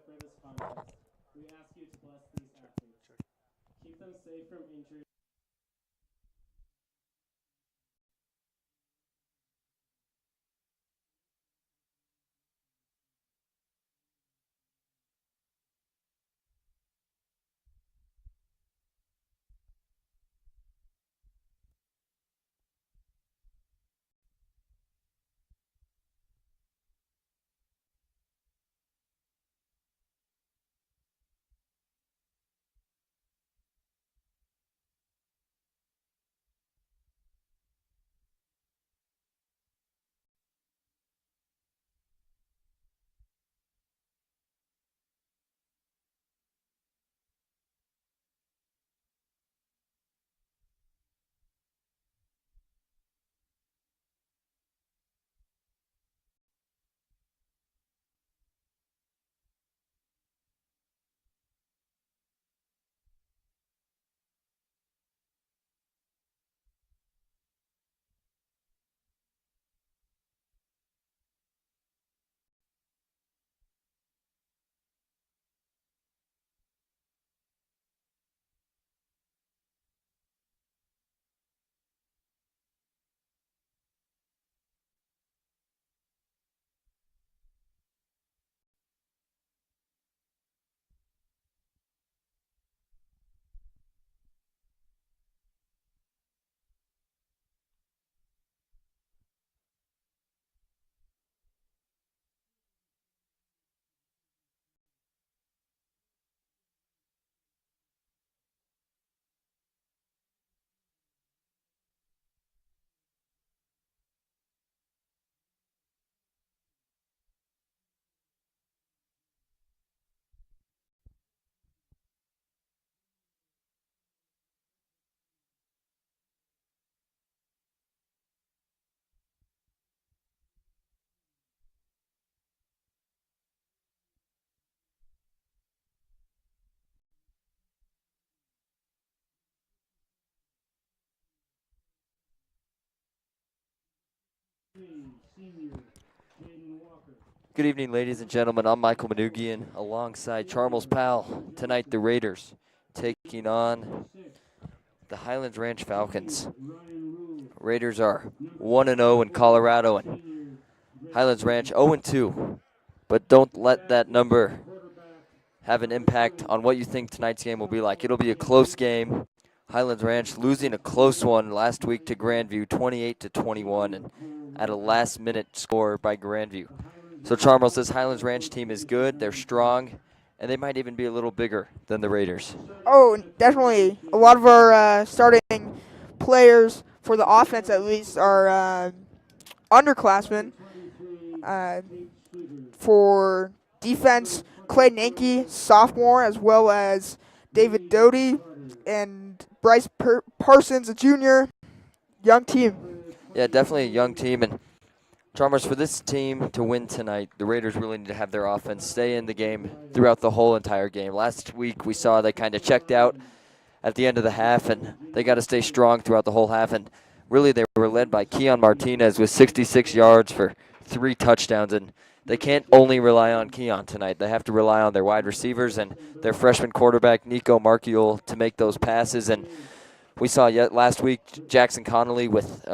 for this contest, we ask you to bless these athletes. Keep them safe from injury. Senior Jaden Walker. Good evening, ladies and gentlemen. I'm Michael Manugian alongside Charles Powell. Tonight, the Raiders taking on the Highlands Ranch Falcons. Raiders are 1-0 in Colorado, and Highlands Ranch 0-2. But don't let that number have an impact on what you think tonight's game will be like. It'll be a close game. Highlands Ranch losing a close one last week to Grandview, 28-21, and at a last-minute score by Grandview. So Charles, this Highlands Ranch team is good. They're strong, and they might even be a little bigger than the Raiders. Oh, definitely. A lot of our starting players, for the offense at least, are underclassmen. For defense, Clay Nanke, sophomore, as well as David Doty and Bryce Parsons, a junior. Young team. Yeah, definitely a young team. And Chalmers, for this team to win tonight, the Raiders really need to have their offense stay in the game throughout the whole entire game. Last week we saw they kind of checked out at the end of the half, and they got to stay strong throughout the whole half. And really they were led by Keon Martinez with 66 yards for 3 touchdowns. And they can't only rely on Keon tonight. They have to rely on their wide receivers and their freshman quarterback, Nico Markiel, to make those passes. And we saw last week Jackson Connolly with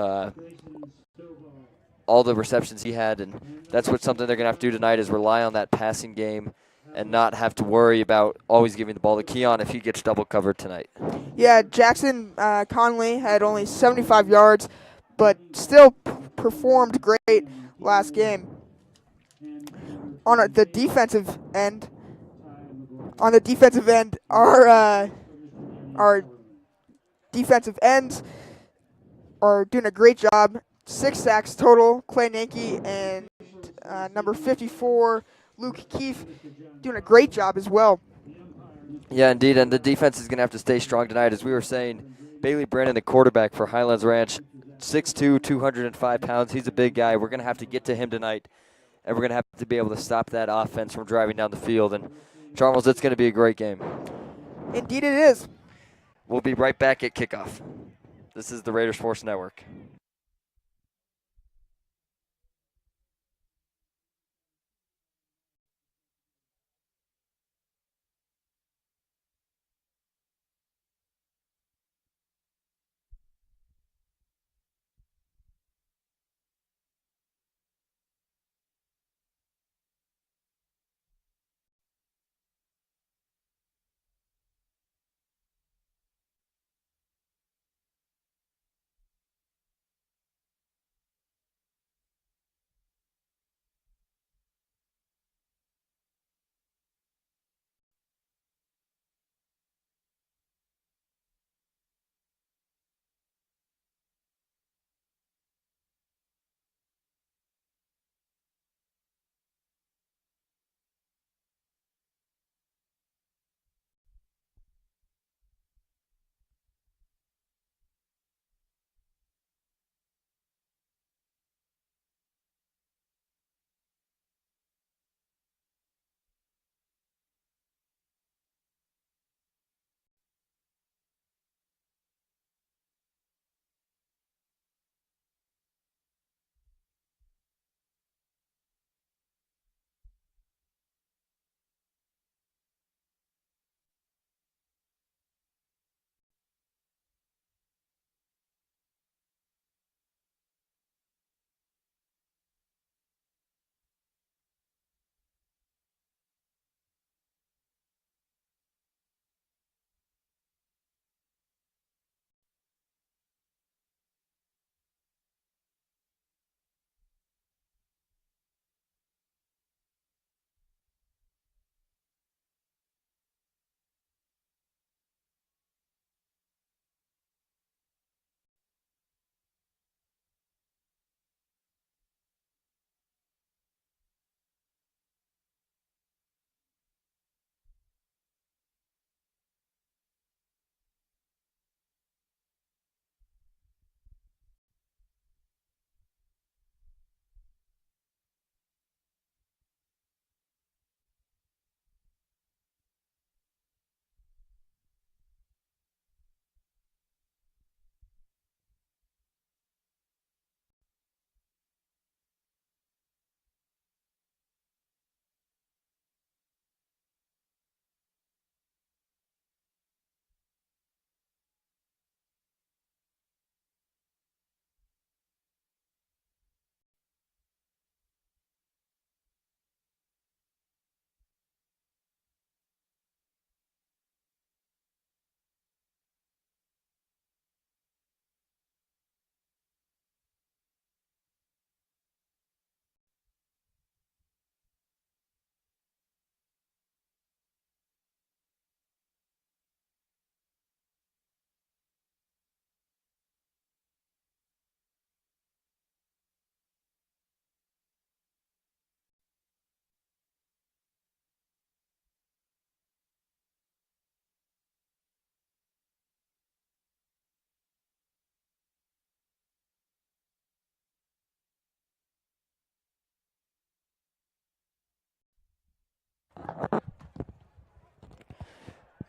all the receptions he had, and that's something they're going to have to do tonight is rely on that passing game and not have to worry about always giving the ball to Keon if he gets double covered tonight. Yeah, Jackson Conley had only 75 yards, but still performed great last game. On the defensive end, our defensive ends are doing a great job. 6 sacks total. Clay Nanke and number 54, Luke Keefe, doing a great job as well. Yeah, indeed, and the defense is going to have to stay strong tonight. As we were saying, Bailey Brennan, the quarterback for Highlands Ranch, 6'2", 205 pounds. He's a big guy. We're going to have to get to him tonight, and we're going to have to be able to stop that offense from driving down the field. And, Charles, it's going to be a great game. Indeed it is. We'll be right back at kickoff. This is the Raiders Sports Network.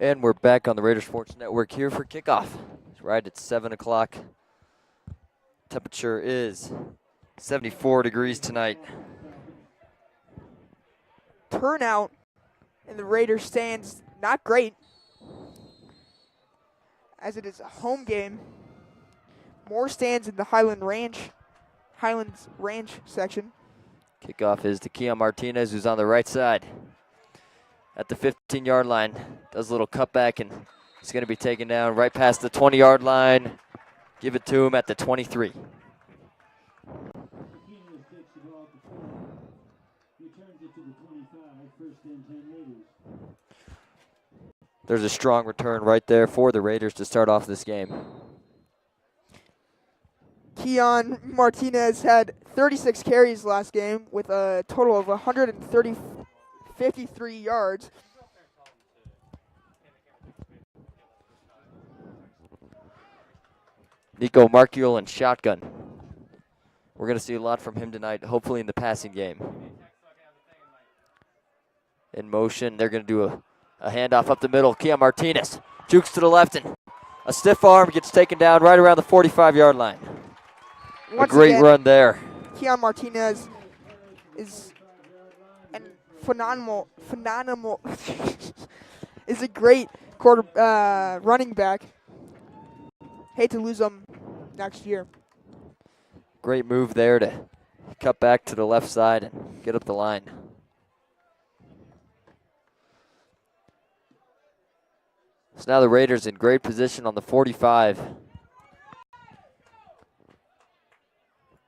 And we're back on the Raider Sports Network here for kickoff. It's right at 7 o'clock. Temperature is 74 degrees tonight. Turnout in the Raiders stands not great, as it is a home game. More stands in the Highlands Ranch section. Kickoff is to Keon Martinez, who's on the right side at the 15-yard line. Does a little cutback, and he's going to be taken down right past the 20-yard line. Give it to him at the 23. There's a strong return right there for the Raiders to start off this game. Keon Martinez had 36 carries last game with a total of 53 yards. Nico Markiel and shotgun. We're going to see a lot from him tonight, hopefully in the passing game. In motion, they're going to do a handoff up the middle. Keon Martinez jukes to the left, and a stiff arm gets taken down right around the 45-yard line. A great run there. Keon Martinez is a phenomenal is a great running back. Hate to lose him next year. Great move there to cut back to the left side and get up the line. So now the Raiders in great position on the 45.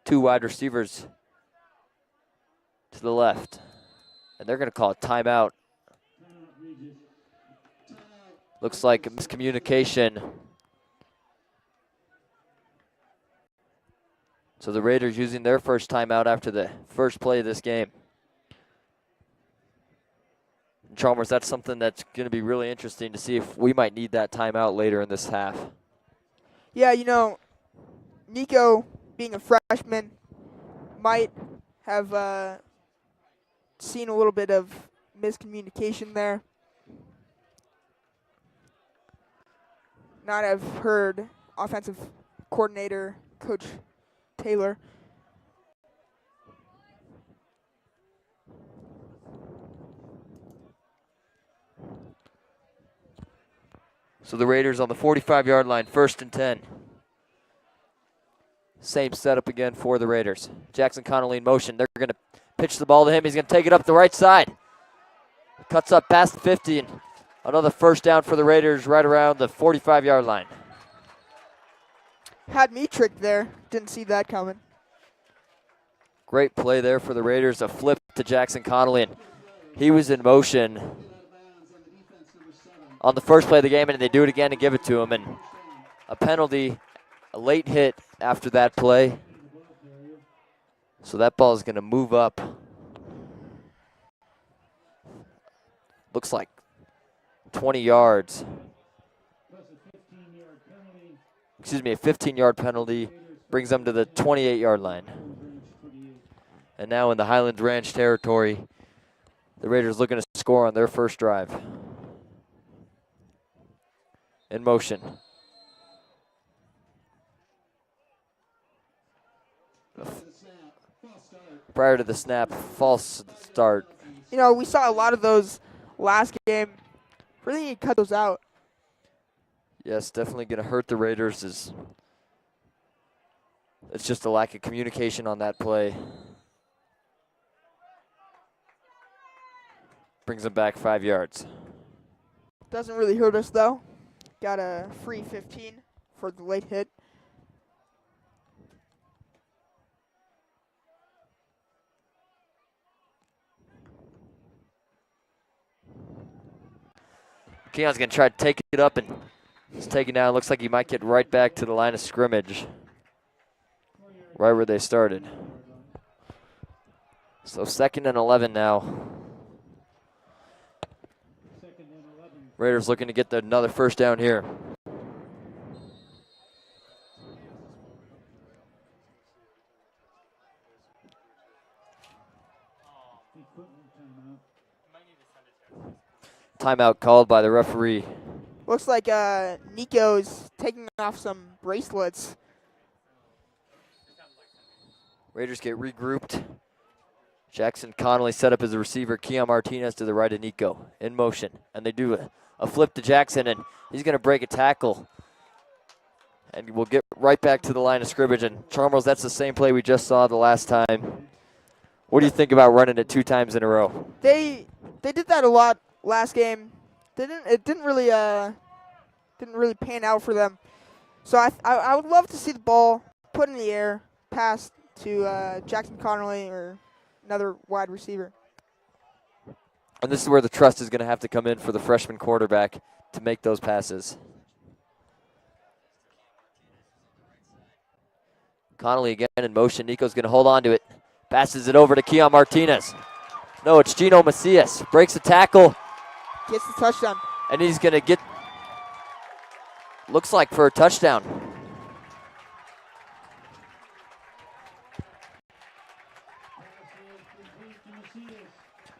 Two wide receivers to the left. And they're going to call a timeout. Looks like a miscommunication. So the Raiders using their first timeout after the first play of this game. And Chalmers, that's something that's going to be really interesting to see if we might need that timeout later in this half. Yeah, you know, Nico, being a freshman, might have seen a little bit of miscommunication there. Not have heard offensive coordinator, Coach Taylor. So the Raiders on the 45-yard line, 1st and 10. Same setup again for the Raiders. Jackson Connolly in motion. They're going to pitch the ball to him. He's going to take it up the right side. Cuts up past the 50, and another first down for the Raiders right around the 45-yard line. Had me tricked there. Didn't see that coming. Great play there for the Raiders. A flip to Jackson Connolly, and he was in motion on the first play of the game, and they do it again and give it to him. And a penalty, a late hit after that play. So that ball is going to move up. Looks like 20 yards. Excuse me, a 15-yard penalty brings them to the 28-yard line. And now in the Highlands Ranch territory, the Raiders looking to score on their first drive. In motion. Prior to the snap, false start. You know, we saw a lot of those last game. Really need to cut those out. Yes, definitely going to hurt the Raiders. It's just a lack of communication on that play. Brings them back 5 yards. Doesn't really hurt us, though. Got a free 15 for the late hit. Keon's going to try to take it up, and he's taken down. Looks like he might get right back to the line of scrimmage, right where they started. So 2nd and 11 now. Raiders looking to get another first down here. Timeout called by the referee. Looks like Nico's taking off some bracelets. Raiders get regrouped. Jackson Connolly set up as a receiver. Keon Martinez to the right of Nico. In motion. And they do a flip to Jackson, and he's going to break a tackle. And we'll get right back to the line of scrimmage. And Charmels, that's the same play we just saw the last time. What do you think about running it 2 times in a row? They did that a lot last game. It didn't really pan out for them. So I would love to see the ball put in the air, pass to Jackson Connolly or another wide receiver. And this is where the trust is going to have to come in for the freshman quarterback to make those passes. Connolly again in motion. Nico's going to hold on to it. Passes it over to Keon Martinez. No, it's Gino Macias. Breaks the tackle. Gets the touchdown. And he's going to get, looks like for a touchdown.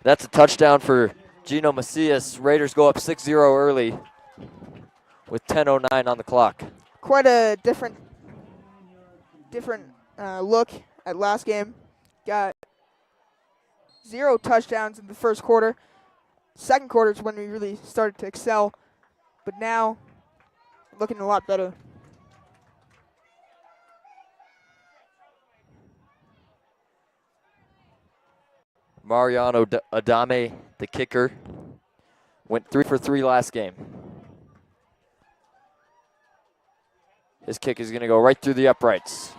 That's a touchdown for Gino Macias. Raiders go up 6-0 early with 10:09 on the clock. Quite a different look at last game. Got 0 touchdowns in the first quarter. Second quarter is when we really started to excel, but now looking a lot better. Mariano Adame, the kicker, went 3 for 3 last game. His kick is going to go right through the uprights.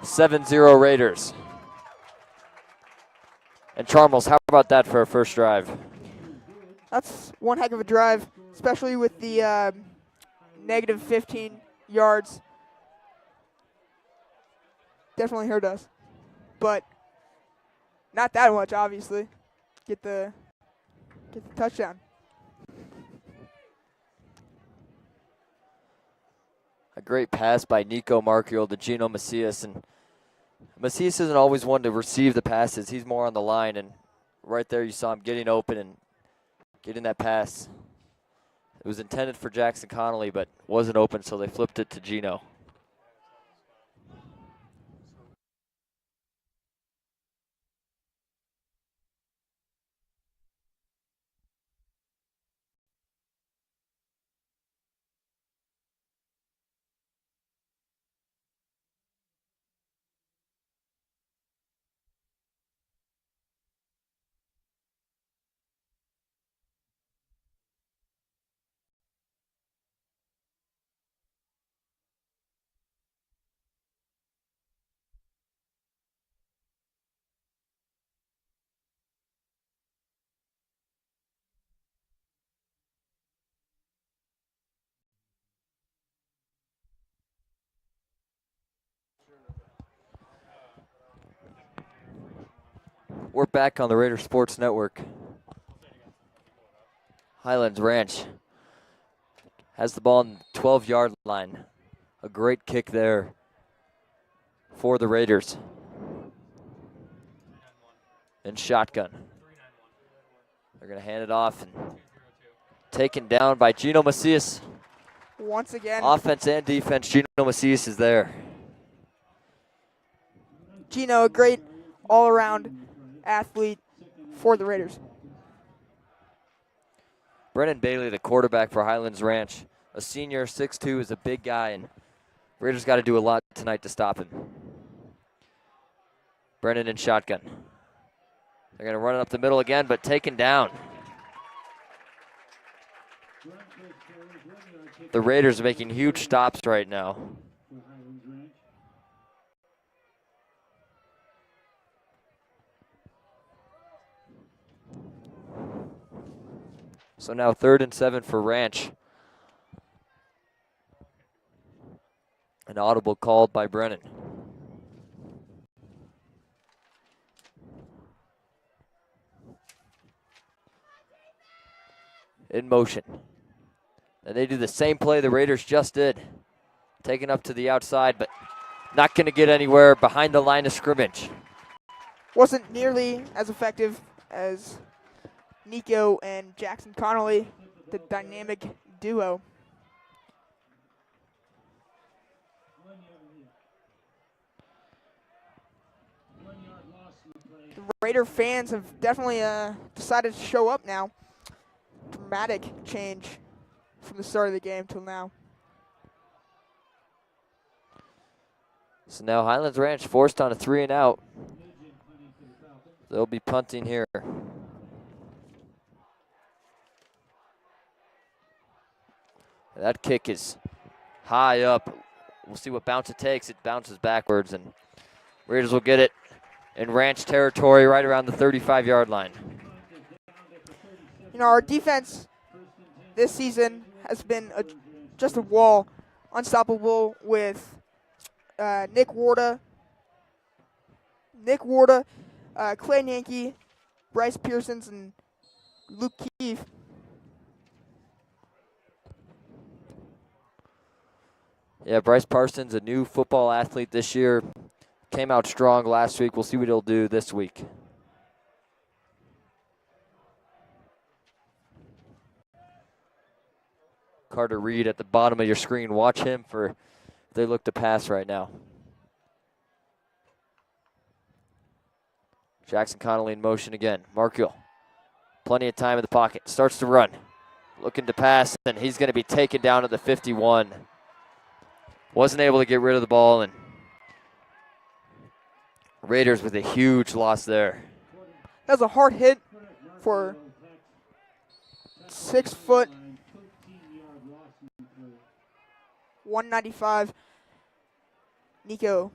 7-0 Raiders. And Charmels, how about that for a first drive? That's one heck of a drive, especially with the negative 15 yards. Definitely hurt us, but not that much, obviously. Get the touchdown. A great pass by Nico Marchiol to Gino Macias. And Macias isn't always one to receive the passes. He's more on the line. And right there you saw him getting open and getting that pass. It was intended for Jackson Connolly, but wasn't open, so they flipped it to Gino. We're back on the Raider Sports Network. Highlands Ranch has the ball on the 12-yard line. A great kick there for the Raiders. And shotgun. They're going to hand it off and taken down by Gino Macias. Once again. Offense and defense, Gino Macias is there. Gino, a great all-around athlete for the Raiders. Brennan Bailey, the quarterback for Highlands Ranch. A senior, 6'2", is a big guy, and Raiders got to do a lot tonight to stop him. Brennan in shotgun. They're going to run it up the middle again, but taken down. The Raiders are making huge stops right now. So now 3rd and 7 for Ranch. An audible called by Brennan. In motion. And they do the same play the Raiders just did. Taken up to the outside, but not going to get anywhere behind the line of scrimmage. Wasn't nearly as effective as Nico and Jackson Connolly, the dynamic duo. The Raider fans have definitely decided to show up now. Dramatic change from the start of the game till now. So now Highlands Ranch forced on a 3 and out. They'll be punting here. That kick is high up. We'll see what bounce it takes. It bounces backwards, and Raiders will get it in Ranch territory right around the 35-yard line. You know, our defense this season has been just a wall, unstoppable with Nick Warda, Clay Yankee, Bryce Pearsons, and Luke Keefe. Yeah, Bryce Parsons, a new football athlete this year, came out strong last week. We'll see what he'll do this week. Carter Reed at the bottom of your screen. Watch him for if they look to pass right now. Jackson Connolly in motion again. Markiel, plenty of time in the pocket. Starts to run. Looking to pass, and he's going to be taken down at the 51. Wasn't able to get rid of the ball, and Raiders with a huge loss there. That was a hard hit for 6 foot, 195 Nico.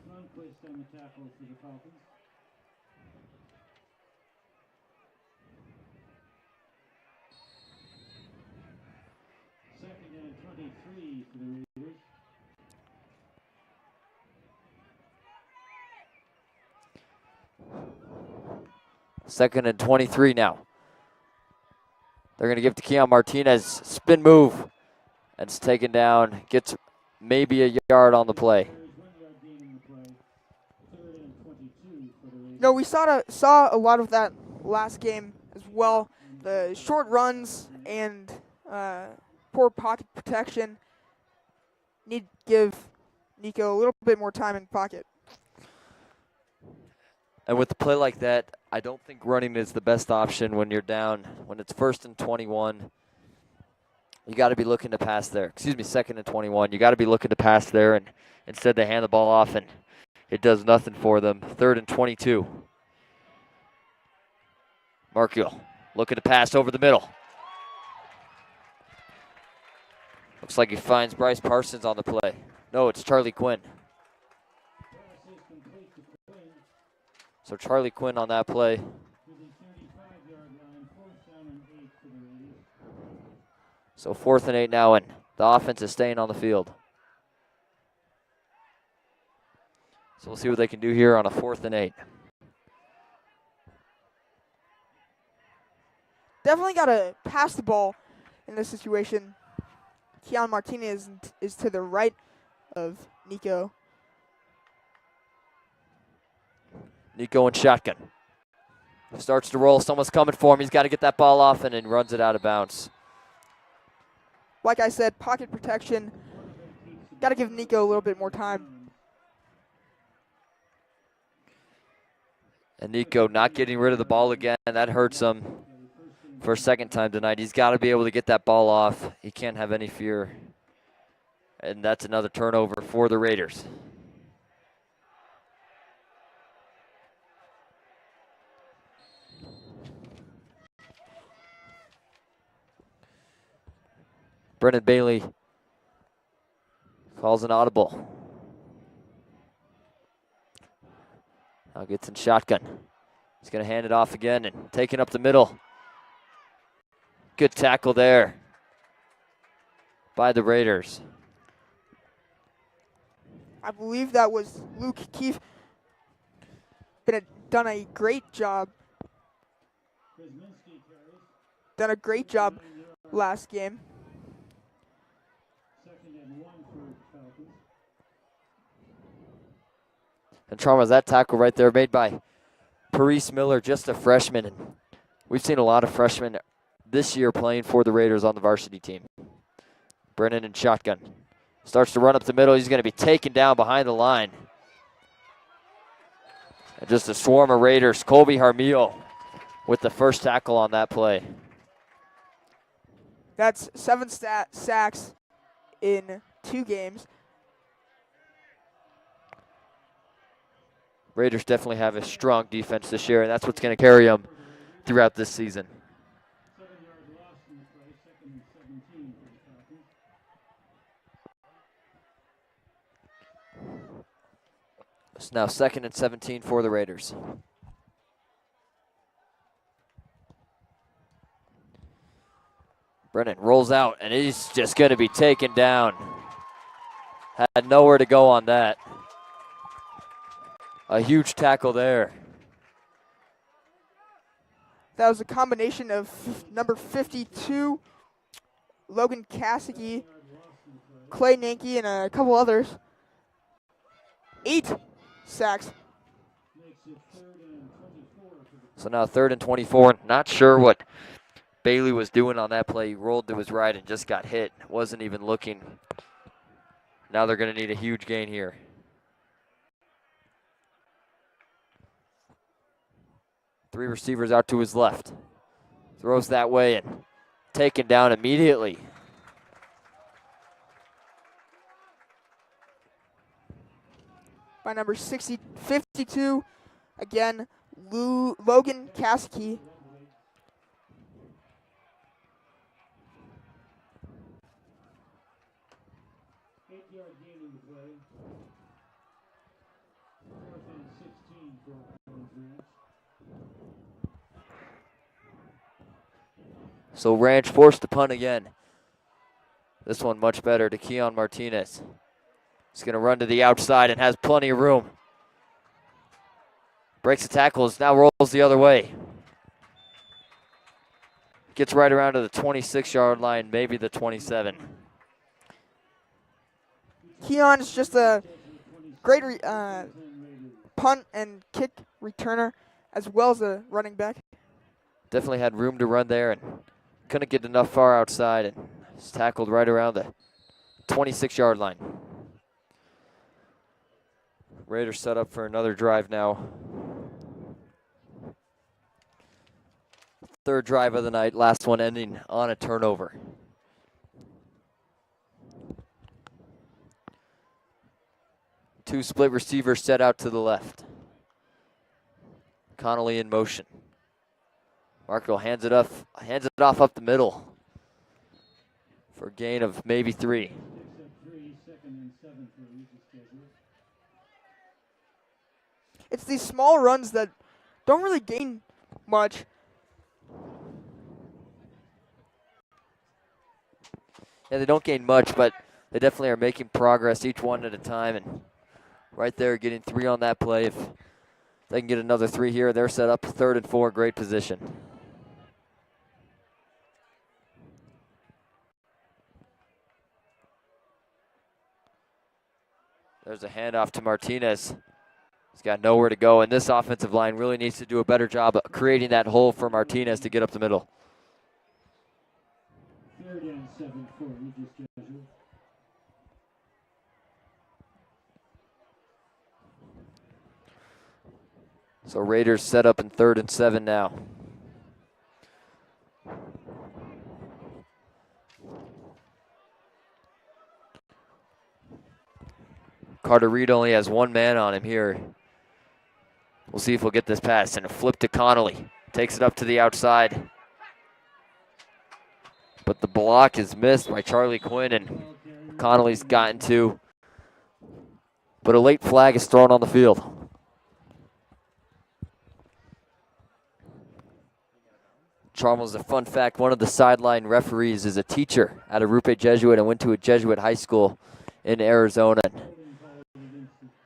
Second and 23 now. They're going to give to Keon Martinez. Spin move. And it's taken down. Gets maybe a yard on the play. No, we saw a lot of that last game as well. The short runs and poor pocket protection. Need to give Nico a little bit more time in the pocket. And with a play like that, I don't think running is the best option when you're down. When it's 1st and 21, you got to be looking to pass there. Excuse me, 2nd and 21. You got to be looking to pass there, and instead they hand the ball off, and it does nothing for them. 3rd and 22. Markiel looking to pass over the middle. Looks like he finds Bryce Parsons on the play. No, it's Charlie Quinn. So Charlie Quinn on that play. So 4th and 8 now, and the offense is staying on the field. So we'll see what they can do here on a 4th and 8. Definitely got to pass the ball in this situation. Keon Martinez is to the right of Nico. Nico in shotgun. Starts to roll. Someone's coming for him. He's got to get that ball off and then runs it out of bounds. Like I said, pocket protection. Got to give Nico a little bit more time. And Nico not getting rid of the ball again. That hurts him for a second time tonight. He's got to be able to get that ball off. He can't have any fear. And that's another turnover for the Raiders. Brennan Bailey calls an audible. Now gets in shotgun. He's going to hand it off again and taking up the middle. Good tackle there by the Raiders. I believe that was Luke Keefe. Done a great job. Done a great job last game. And Trauma, that tackle right there made by Parise Miller, just a freshman. And we've seen a lot of freshmen this year playing for the Raiders on the varsity team. Brennan in shotgun. Starts to run up the middle. He's going to be taken down behind the line. And just a swarm of Raiders. Colby Harmillo with the first tackle on that play. That's 7 sacks in 2 games. Raiders definitely have a strong defense this year, and that's what's going to carry them throughout this season. It's now 2nd and 17 for the Raiders. Brennan rolls out, and he's just going to be taken down. Had nowhere to go on that. A huge tackle there. That was a combination of number 52, Logan Kasicki, Clay Nanke, and a couple others. 8 sacks. So now 3rd and 24. Not sure what Bailey was doing on that play. He rolled to his right and just got hit. Wasn't even looking. Now they're going to need a huge gain here. Three receivers out to his left. Throws that way and taken down immediately. By number 52, again, Logan Kasicki. So Ranch forced to punt again. This one much better to Keon Martinez. He's going to run to the outside and has plenty of room. Breaks the tackles, now rolls the other way. Gets right around to the 26-yard line, maybe the 27. Keon is just a great punt and kick returner as well as a running back. Definitely had room to run there and couldn't get enough far outside, and he's tackled right around the 26-yard line. Raiders set up for another drive now. 3rd drive of the night, last one ending on a turnover. Two split receivers set out to the left. Connolly in motion. Markle hands it off up the middle for a gain of maybe 3. It's these small runs that don't really gain much. Yeah, they don't gain much, but they definitely are making progress each one at a time. And right there, getting 3 on that play. If they can get another 3 here, they're set up 3rd and 4, great position. There's a handoff to Martinez. He's got nowhere to go, and this offensive line really needs to do a better job of creating that hole for Martinez to get up the middle. 3rd and 7 for Regis Jesuit. So Raiders set up in 3rd and 7 now. Carter Reed only has 1 man on him here. We'll see if we'll get this pass. And a flip to Connolly. Takes it up to the outside. But the block is missed by Charlie Quinn, and Connolly's gotten 2. But a late flag is thrown on the field. Charles, a fun fact, one of the sideline referees is a teacher at a Rupe Jesuit and went to a Jesuit high school in Arizona.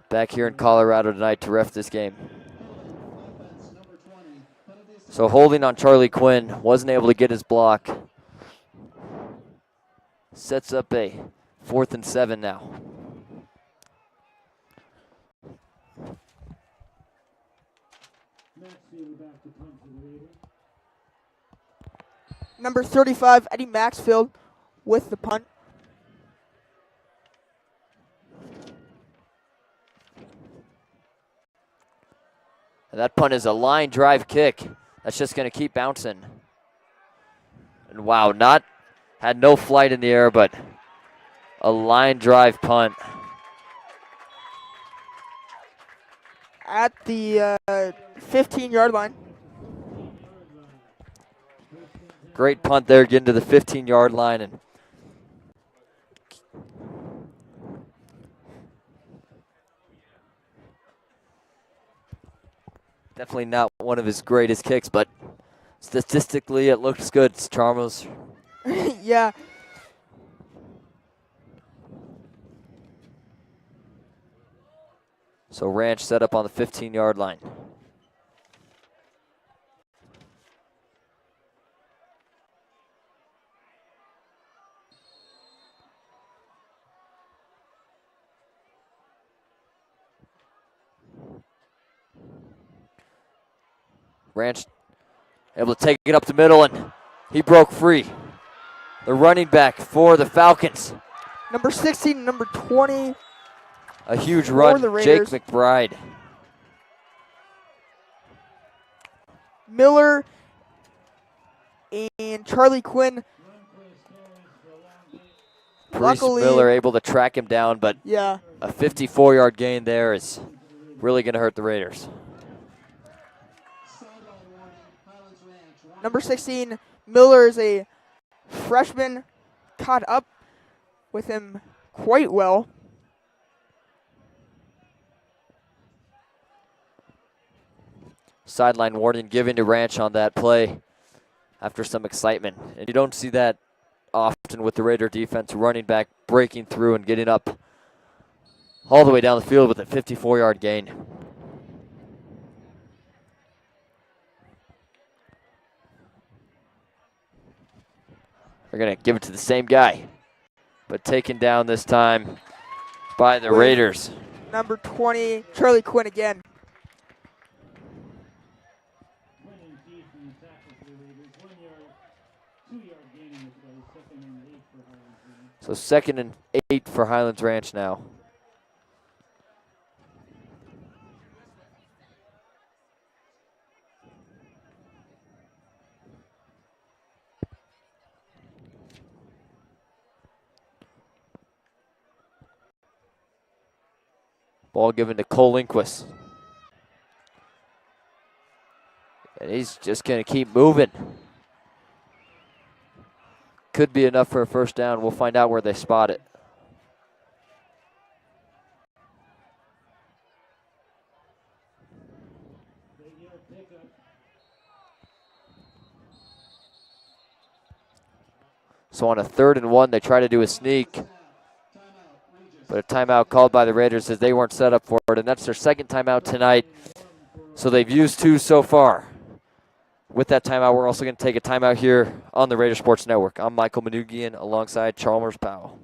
Back here in Colorado tonight to ref this game. So holding on Charlie Quinn, wasn't able to get his block. Sets up a 4th and 7 now. Number 35, Eddie Maxfield with the punt. And that punt is a line drive kick. That's just going to keep bouncing. And wow, had no flight in the air, but a line drive punt. At the 15-yard line. Great punt there, getting to the 15-yard line. And definitely not one of his greatest kicks, but statistically it looks good. It's Chalmers. Yeah. So Ranch set up on the 15-yard line. Ranch able to take it up the middle, and he broke free. The running back for the Falcons. Number 16, number 20. A huge run, the Jake Raiders. McBride. Miller and Charlie Quinn. Priest Luckily, Miller able to track him down, but yeah, a 54-yard gain there is really going to hurt the Raiders. number 16, Miller is a freshman, caught up with him quite well. Sideline warning given to Ranch on that play after some excitement. And you don't see that often with the Raider defense, running back breaking through and getting up all the way down the field with a 54-yard gain. They're going to give it to the same guy, but taken down this time by the Raiders. Number 20, Charlie Quinn again. So 2nd and 8 for Highlands Ranch now. Ball given to Cole Lindquist. And he's just going to keep moving. Could be enough for a first down. We'll find out where they spot it. So on a 3rd and 1, they try to do a sneak. But a timeout called by the Raiders as they weren't set up for it. And that's their 2nd timeout tonight. So they've used 2 so far. With that timeout, we're also going to take a timeout here on the Raider Sports Network. I'm Michael Manugian alongside Chalmers Powell.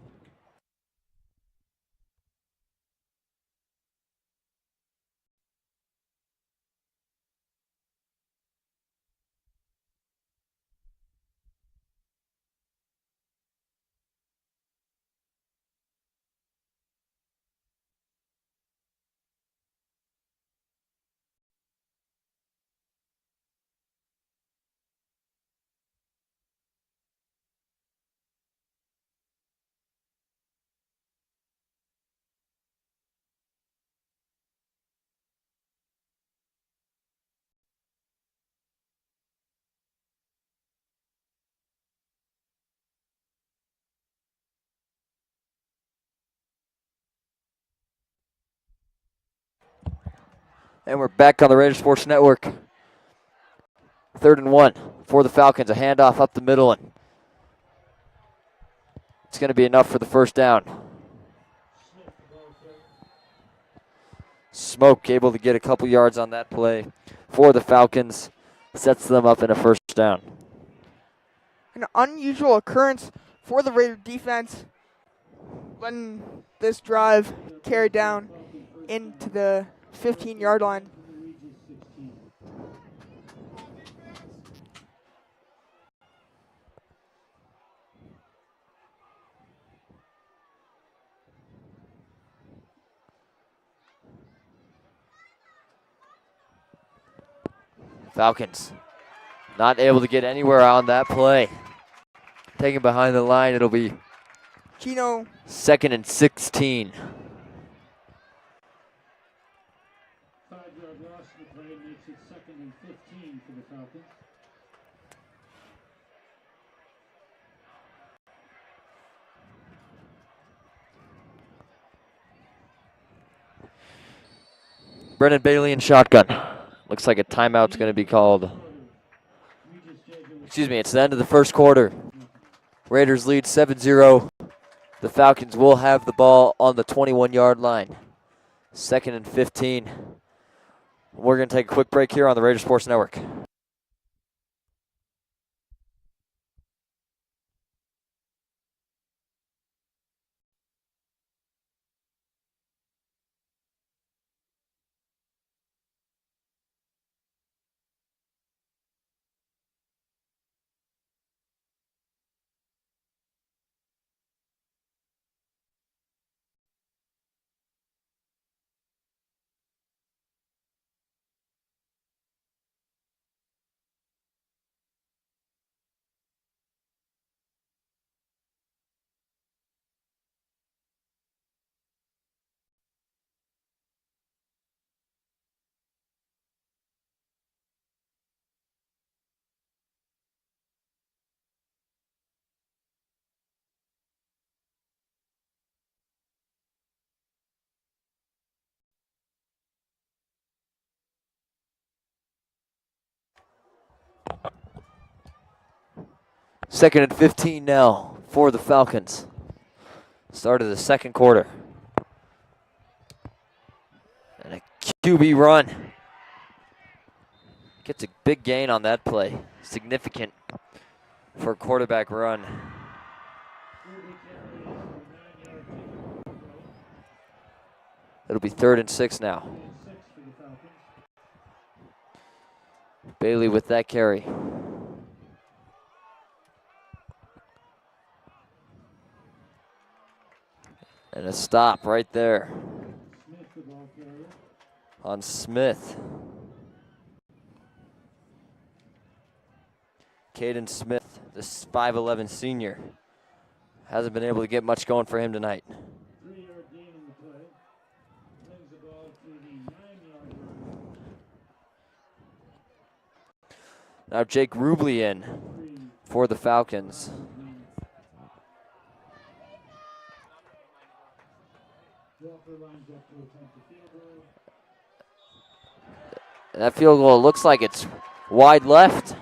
And we're back on the Raider Sports Network. 3rd and 1 for the Falcons. A handoff up the middle, and it's going to be enough for the first down. Smoke able to get a couple yards on that play for the Falcons. Sets them up in a first down. An unusual occurrence for the Raider defense when this drive carried down into the 15-yard line. Falcons not able to get anywhere on that play. Taken behind the line, it'll be Chino. 2nd and 16. 5-yard loss of the play makes it 2nd and 15 for the Falcons. Brennan Bailey in shotgun. Looks like a timeout's going to be called. Excuse me, it's the end of the first quarter. Raiders lead 7-0. The Falcons will have the ball on the 21-yard line. 2nd and 15. We're going to take a quick break here on the Raider Sports Network. Second and 15 now for the Falcons. Start of the second quarter. And a QB run. Gets a big gain on that play. Significant for a quarterback run. It'll be 3rd and 6 now. Bailey with that carry. And a stop right there on Smith. Caden Smith, this 5'11 senior, hasn't been able to get much going for him tonight. 3-yard gain in the play. Brings the ball to the 9-yard line. Now Jake Rubley in for the Falcons. And that field goal looks like it's wide left.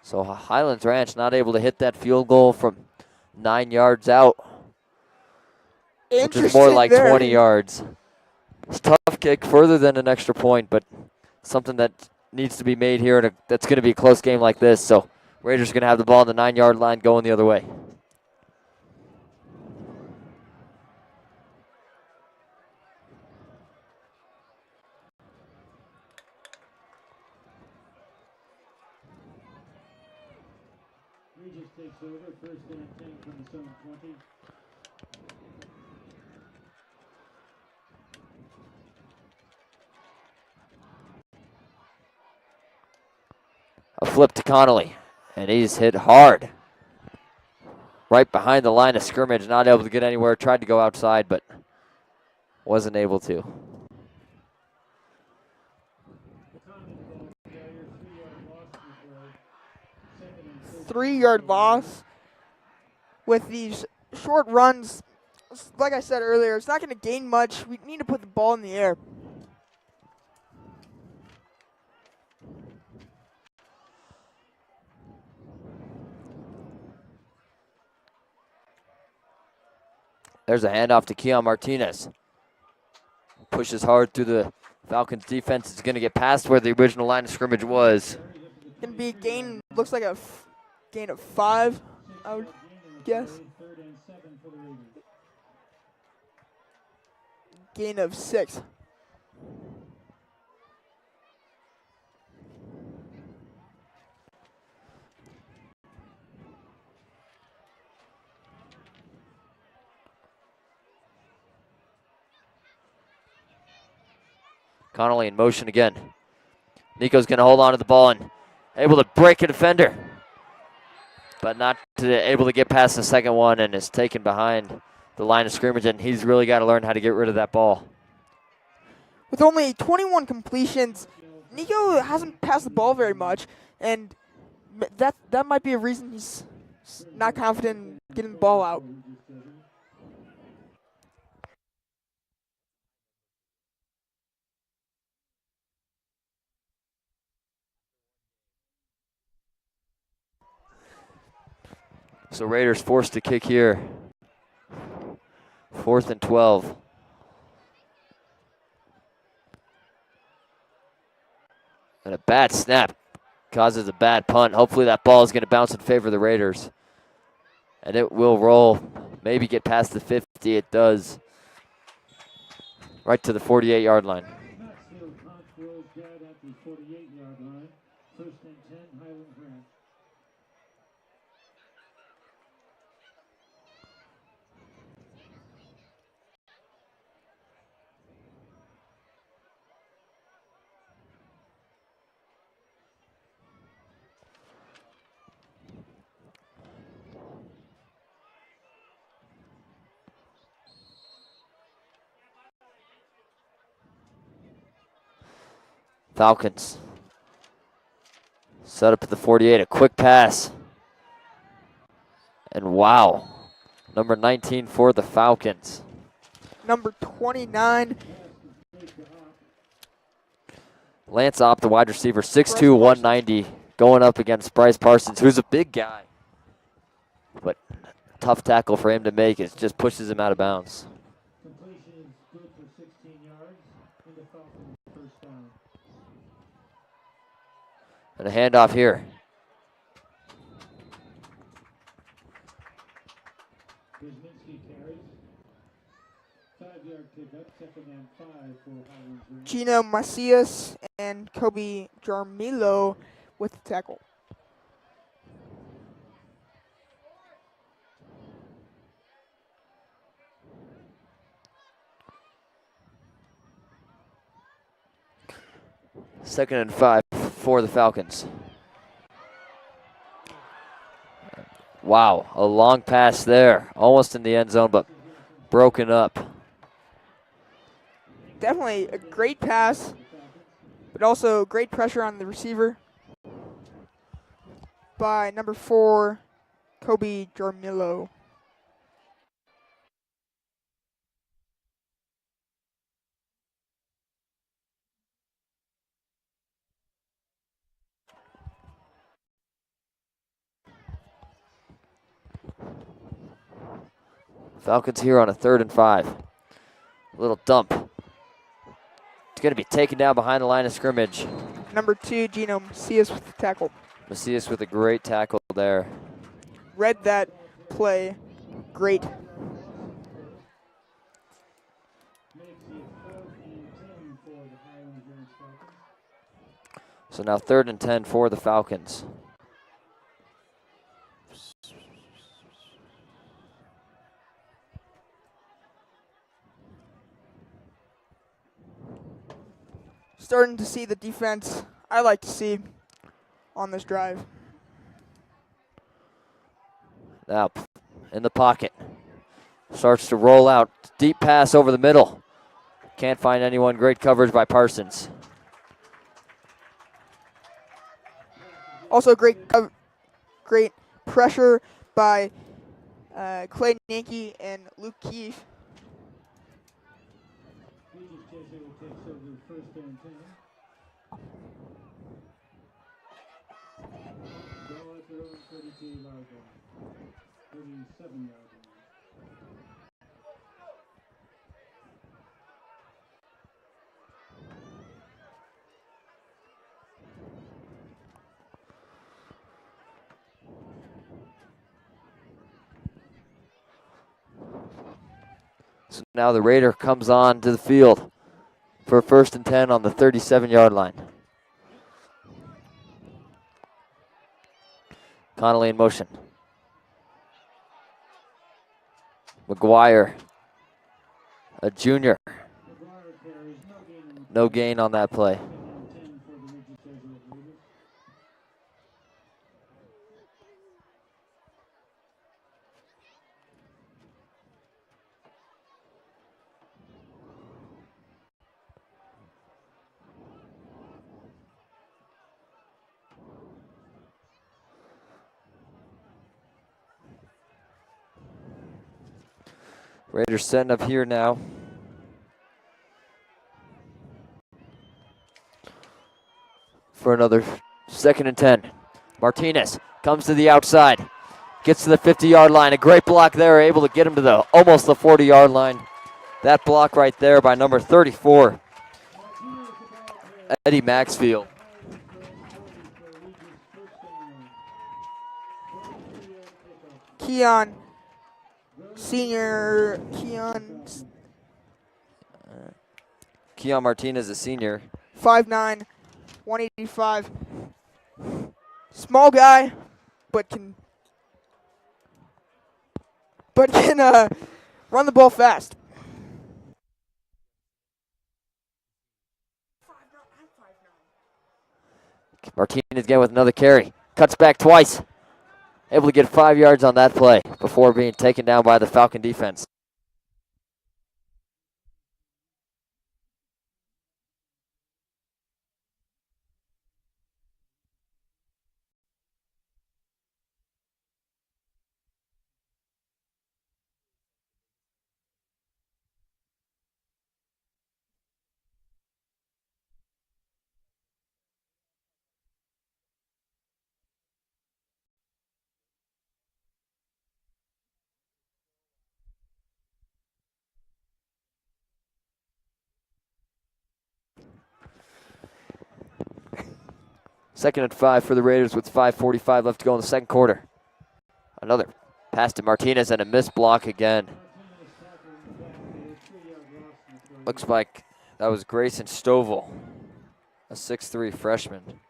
So Highlands Ranch not able to hit that field goal from 9 yards out, which is more like 20 yards. It's a tough kick, further than an extra point, but something that needs to be made here, and that's going to be a close game like this. So Raiders are going to have the ball on the 9-yard line going the other way. Regis takes over, 1st and 10 from the 7-20. A flip to Connolly, and he's hit hard. Right behind the line of scrimmage, not able to get anywhere. Tried to go outside, but wasn't able to. 3-yard loss. With these short runs, like I said earlier, it's not going to gain much. We need to put the ball in the air. There's a handoff to Keon Martinez. Pushes hard through the Falcons defense. It's going to get past where the original line of scrimmage was. Going to be a gain, looks like a gain of 5, I would guess. Gain of 6. Connolly in motion again. Nico's going to hold on to the ball and able to break a defender, but not able to get past the second one, and is taken behind the line of scrimmage, and he's really got to learn how to get rid of that ball. With only 21 completions, Nico hasn't passed the ball very much, and that might be a reason he's not confident in getting the ball out. So Raiders forced to kick here. 4th and 12. And a bad snap causes a bad punt. Hopefully that ball is going to bounce in favor of the Raiders. And it will roll, maybe get past the 50. It does. Right to the 48-yard line. Falcons set up at the 48, a quick pass. And wow, number 19 for the Falcons. Number 29. Lance Opp, the wide receiver, 6'2", 190, going up against Bryce Parsons, who's a big guy. But tough tackle for him to make. It just pushes him out of bounds. Completion is good for 16 yards, and the Falcons first down. And a handoff here. Wisniewski carries. 5-yard pickup, 2nd and 5 for Highlands. Gino Macias and Kobe Jarmilo with the tackle. Second and 5 for the Falcons. Wow, a long pass there. Almost in the end zone, but broken up. Definitely a great pass, but also great pressure on the receiver by number 4, Kobe Jarmilo. Falcons here on a 3rd and 5. A little dump. It's going to be taken down behind the line of scrimmage. Number 2, Gino Macias with the tackle. Macias with a great tackle there. Read that play. Great. So now 3rd and 10 for the Falcons. Starting to see the defense I like to see on this drive. Now in the pocket. Starts to roll out. Deep pass over the middle. Can't find anyone. Great coverage by Parsons. Also great pressure by Clay Yankee and Luke Keefe. Takes over 1st and 10. Ball at their own 32-yard line. 37-yard line. So now the Raider comes on to the field for 1st and 10 on the 37-yard line. Connolly in motion. McGuire, a junior. No gain on that play. Raiders setting up here now. For another 2nd and 10. Martinez comes to the outside. Gets to the 50-yard line. A great block there, able to get him to the almost the 40-yard line. That block right there by number 34, Eddie Maxfield. Keon Martinez, a senior. 5'9", 185. Small guy, but can run the ball fast. Martinez again with another carry. Cuts back twice. Able to get 5 yards on that play before being taken down by the Falcon defense. Second and 5 for the Raiders with 5:45 left to go in the second quarter. Another pass to Martinez and a missed block again. Looks like that was Grayson Stovall, a 6'3" freshman.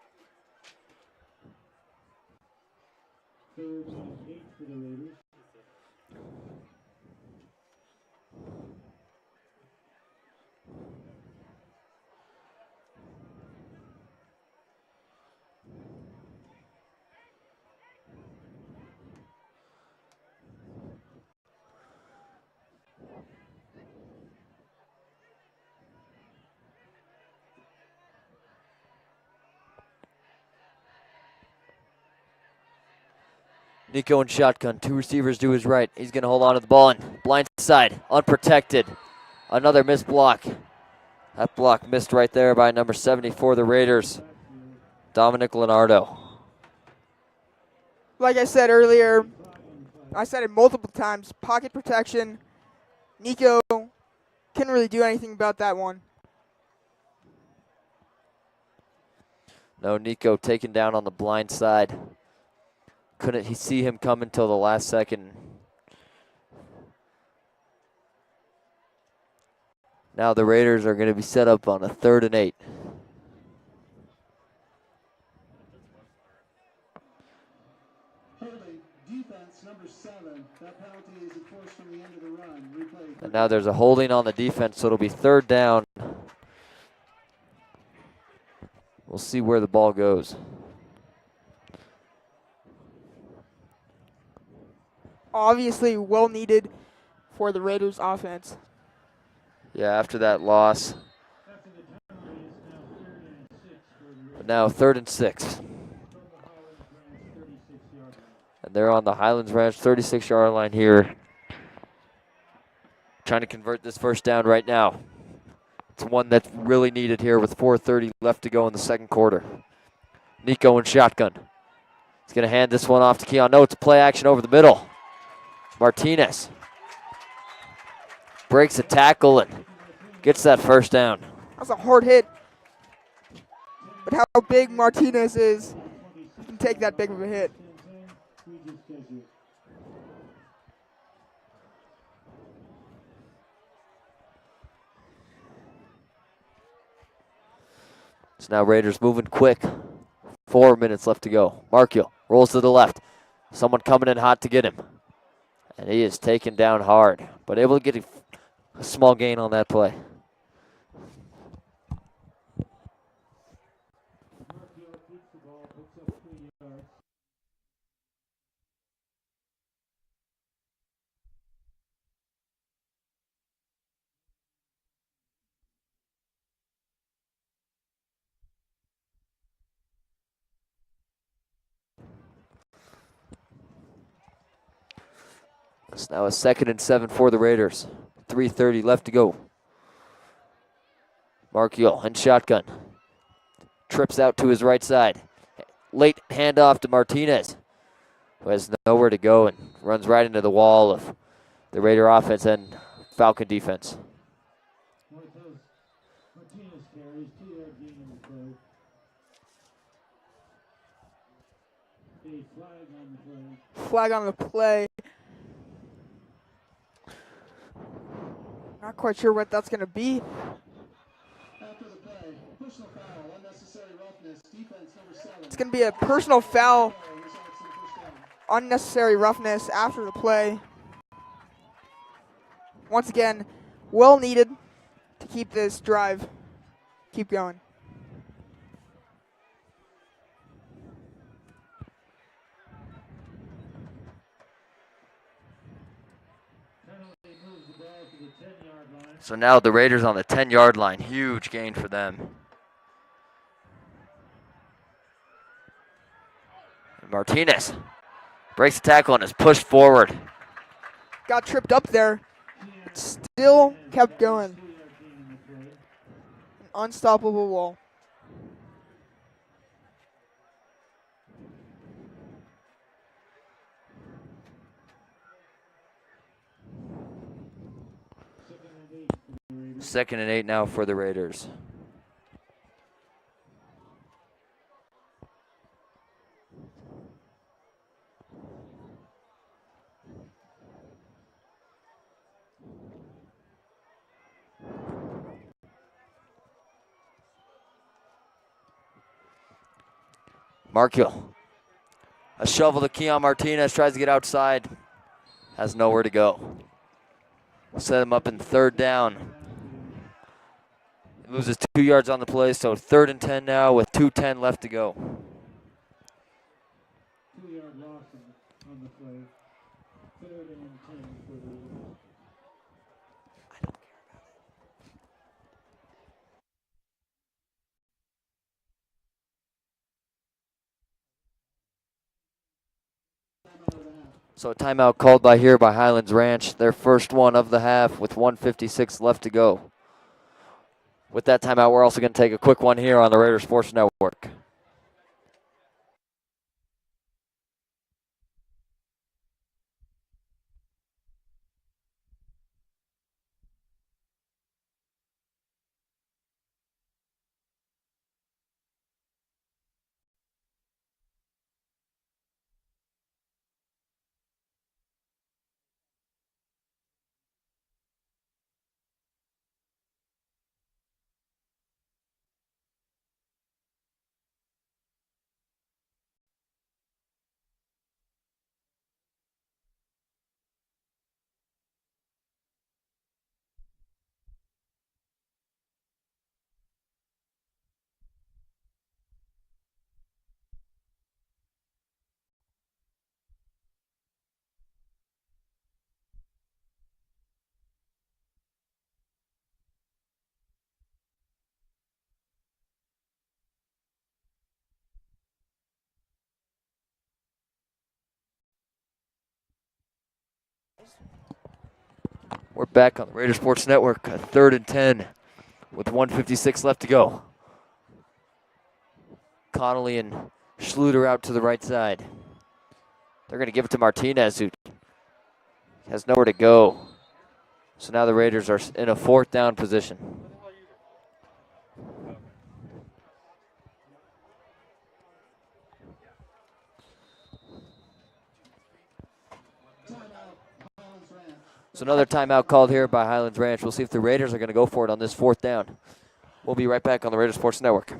Nico in shotgun, 2 receivers to his right. He's going to hold on to the ball and blind side, unprotected. Another missed block. That block missed right there by number 74, the Raiders, Dominic Leonardo. Like I said earlier, I said it multiple times, pocket protection. Nico couldn't really do anything about that one. No, Nico taken down on the blind side. Couldn't he see him come until the last second. Now the Raiders are going to be set up on a 3rd and 8. And now there's a holding on the defense, so it'll be 3rd down. We'll see where the ball goes. Obviously well needed for the Raiders offense. Yeah, after that loss. But now 3rd and 6. And they're on the Highlands Ranch 36-yard line here. Trying to convert this first down right now. It's one that's really needed here with 4:30 left to go in the second quarter. Nico in shotgun. He's going to hand this one off to Keon. No, it's play action over the middle. Martinez breaks a tackle and gets that first down. That's a hard hit. But how big Martinez is, he can take that big of a hit. So now Raiders moving quick. 4 minutes left to go. Markio rolls to the left. Someone coming in hot to get him. And he is taken down hard, but able to get a small gain on that play. It's now a 2nd and 7 for the Raiders. 3:30 left to go. Markiel in shotgun. Trips out to his right side. Late handoff to Martinez, who has nowhere to go and runs right into the wall of the Raider offense and Falcon defense. Martinez carries 2-yard gain on the play. A flag on the play. Flag on the play. Not quite sure what that's going to be. After the play, personal foul, unnecessary roughness, defense number 7. It's going to be a personal foul. Unnecessary roughness after the play. Once again, well needed to keep this drive. Keep going. So now the Raiders on the 10-yard line. Huge gain for them. Martinez breaks the tackle and is pushed forward. Got tripped up there. But still kept going. An unstoppable wall. Second and 8 now for the Raiders. Markiel. A shovel to Keon Martinez, tries to get outside. Has nowhere to go. Set him up in 3rd down. He loses 2 yards on the play, so 3rd and 10 now with 2:10 left to go. 2-yard loss on the play. 3rd and 10 for the Raiders. So a timeout called by Highlands Ranch, their first one of the half with 1:56 left to go. With that timeout, we're also going to take a quick one here on the Raider Sports Network. We're back on the Raider Sports Network, a 3rd and 10 with 1:56 left to go. Connolly and Schluter out to the right side. They're going to give it to Martinez, who has nowhere to go. So now the Raiders are in a 4th down position. So another timeout called here by Highlands Ranch. We'll see if the Raiders are going to go for it on this 4th down. We'll be right back on the Raider Sports Network.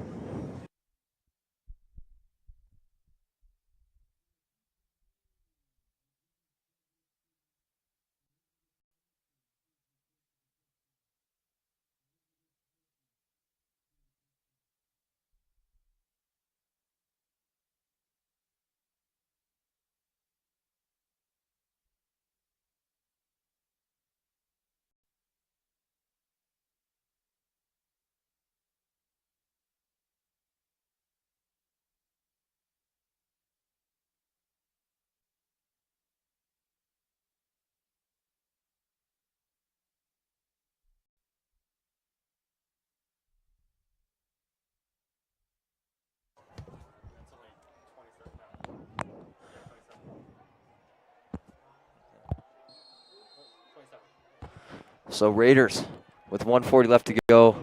So Raiders with 1:40 left to go.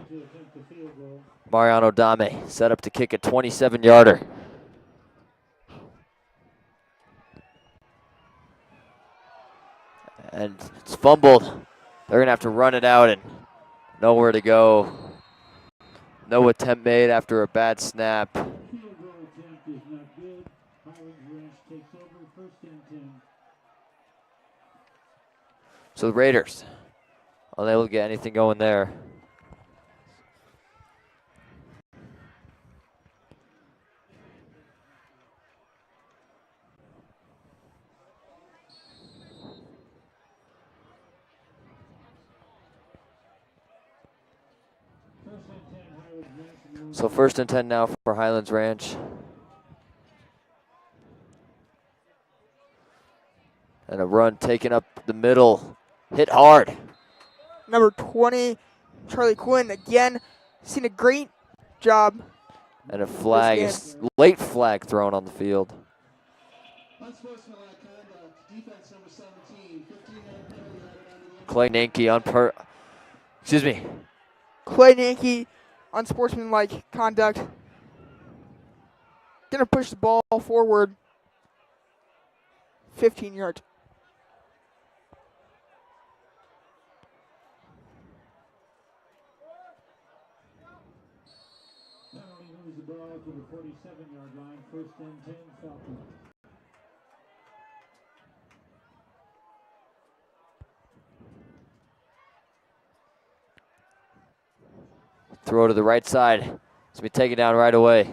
Mariano Dame set up to kick a 27-yarder. And it's fumbled. They're going to have to run it out and nowhere to go. No attempt made after a bad snap. So the Raiders unable to get anything going there. So 1st and 10 now for Highlands Ranch. And a run taken up the middle. Hit hard. Number 20, Charlie Quinn, again, seen a great job. And a flag, is late flag thrown on the field. Clay Nanke Clay Nanke, unsportsmanlike conduct. Gonna push the ball forward 15 yards. Moves the ball to the 47-yard line. 1st and 10, Falcons. Throw to the right side. It's going to be taken down right away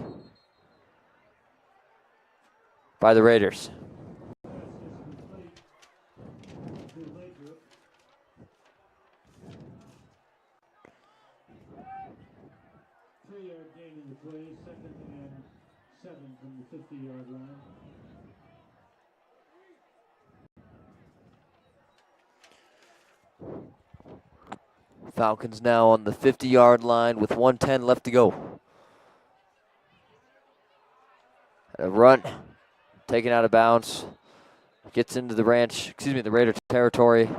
by the Raiders. 3-yard gain in the play. 2nd and 7 from the 50-yard line. Falcons now on the 50-yard line with 1:10 left to go. A run taken out of bounds. Gets into the Raider territory.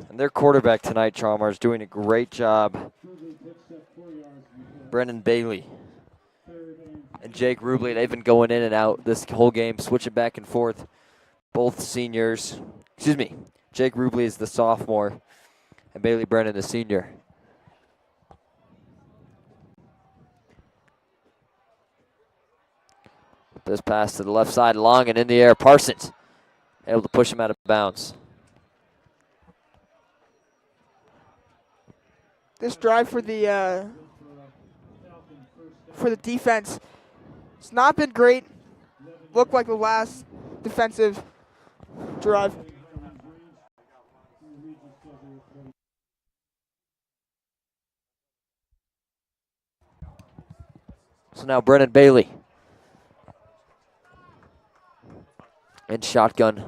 And their quarterback tonight, Chalmers, is doing a great job. Brendan Bailey and Jake Rubley, they've been going in and out this whole game, switching back and forth. Both seniors. Jake Rubley is the sophomore, and Bailey Brennan the senior. This pass to the left side, long and in the air. Parsons able to push him out of bounds. This drive for the defense, it's not been great. Looked like the last defensive drive. So now Brennan Bailey in shotgun.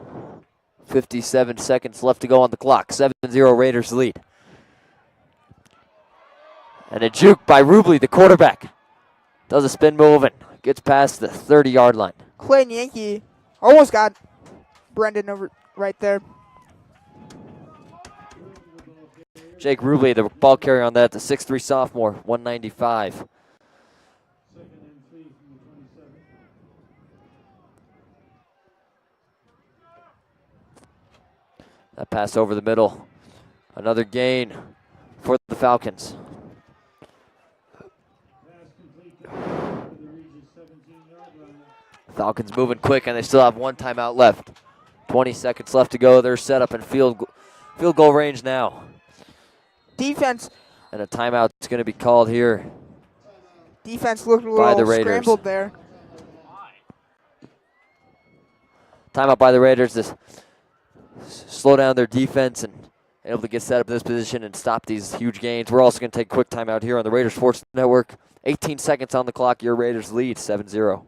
57 seconds left to go on the clock. 7-0 Raiders lead. And a juke by Rubley, the quarterback. Does a spin move and gets past the 30-yard line. Clay Yankee almost got Brendan over right there. Jake Rubley, the ball carrier on that, the 6'3 sophomore, 195. That pass over the middle. Another gain for the Falcons. Falcons moving quick, and they still have one timeout left. 20 seconds left to go. They're set up in field goal range now. Defense. And a timeout's going to be called here. Defense looked a little scrambled there. Timeout by the Raiders to slow down their defense and able to get set up in this position and stop these huge gains. We're also going to take a quick timeout here on the Raiders Sports Network. 18 seconds on the clock. Your Raiders lead 7-0.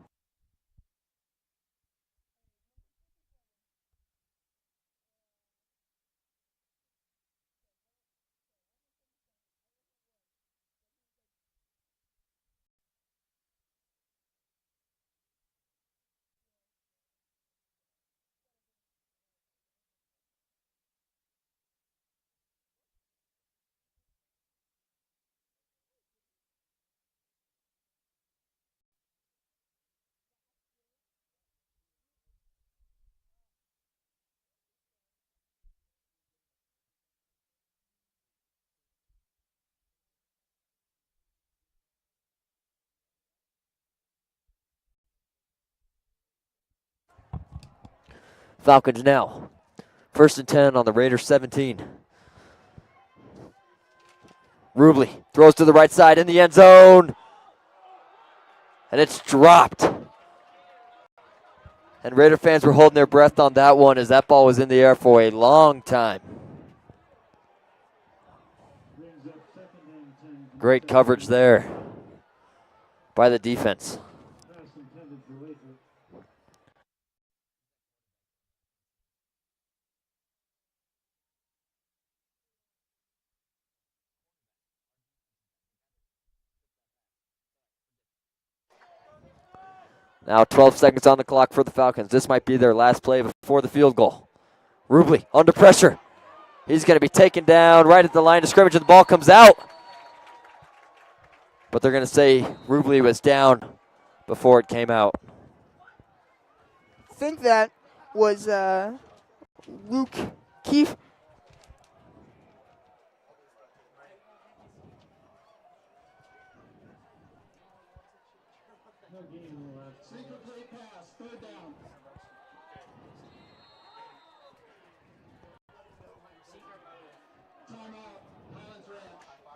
Falcons now. 1st and 10 on the Raiders 17. Rubley throws to the right side in the end zone. And it's dropped. And Raider fans were holding their breath on that one as that ball was in the air for a long time. Great coverage there by the defense. Now 12 seconds on the clock for the Falcons. This might be their last play before the field goal. Rubley under pressure. He's going to be taken down right at the line of scrimmage, and the ball comes out. But they're going to say Rubley was down before it came out. I think that was Luke Keefe.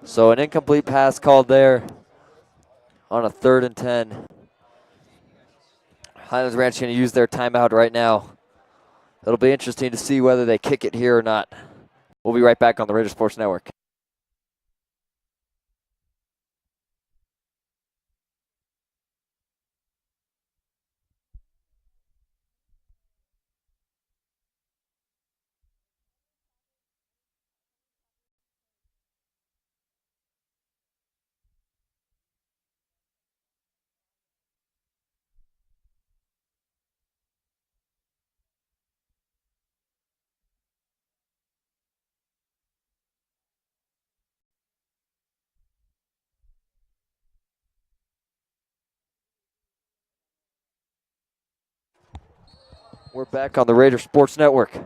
So an incomplete pass called there on a 3rd and 10. Highlands Ranch going to use their timeout right now. It'll be interesting to see whether they kick it here or not. We'll be right back on the Raider Sports Network. We're back on the Raider Sports Network.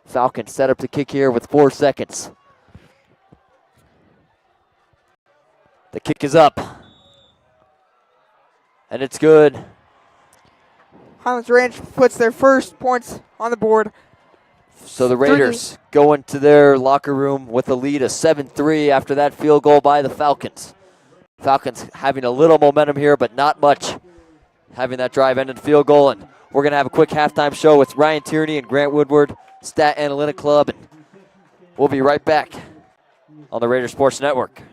Falcons set up to kick here with 4 seconds. The kick is up. And it's good. Highlands Ranch puts their first points on the board. So the Raiders go into their locker room with a lead of 7-3 after that field goal by the Falcons. Falcons having a little momentum here, but not much. Having that drive end in field goal, and we're going to have a quick halftime show with Ryan Tierney and Grant Woodward, Stat Analytic Club, and we'll be right back on the Raider Sports Network.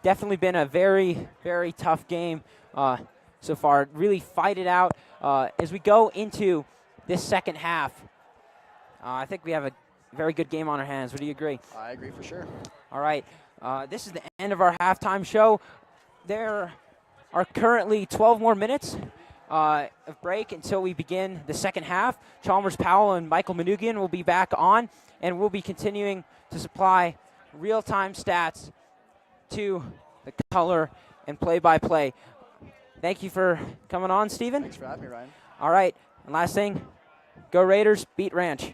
definitely been a very, very tough game so far. Really fight it out as we go into this second half. I think we have a very good game on our hands. Would you agree? I agree for sure. All right. This is the end of our halftime show. There are currently 12 more minutes of break until we begin the second half. Chalmers Powell and Michael Manugian will be back on, and we'll be continuing to supply real-time stats to the color and play-by-play. Thank you for coming on, Steven. Thanks for having me, Ryan. All right. And last thing, go Raiders, beat Ranch.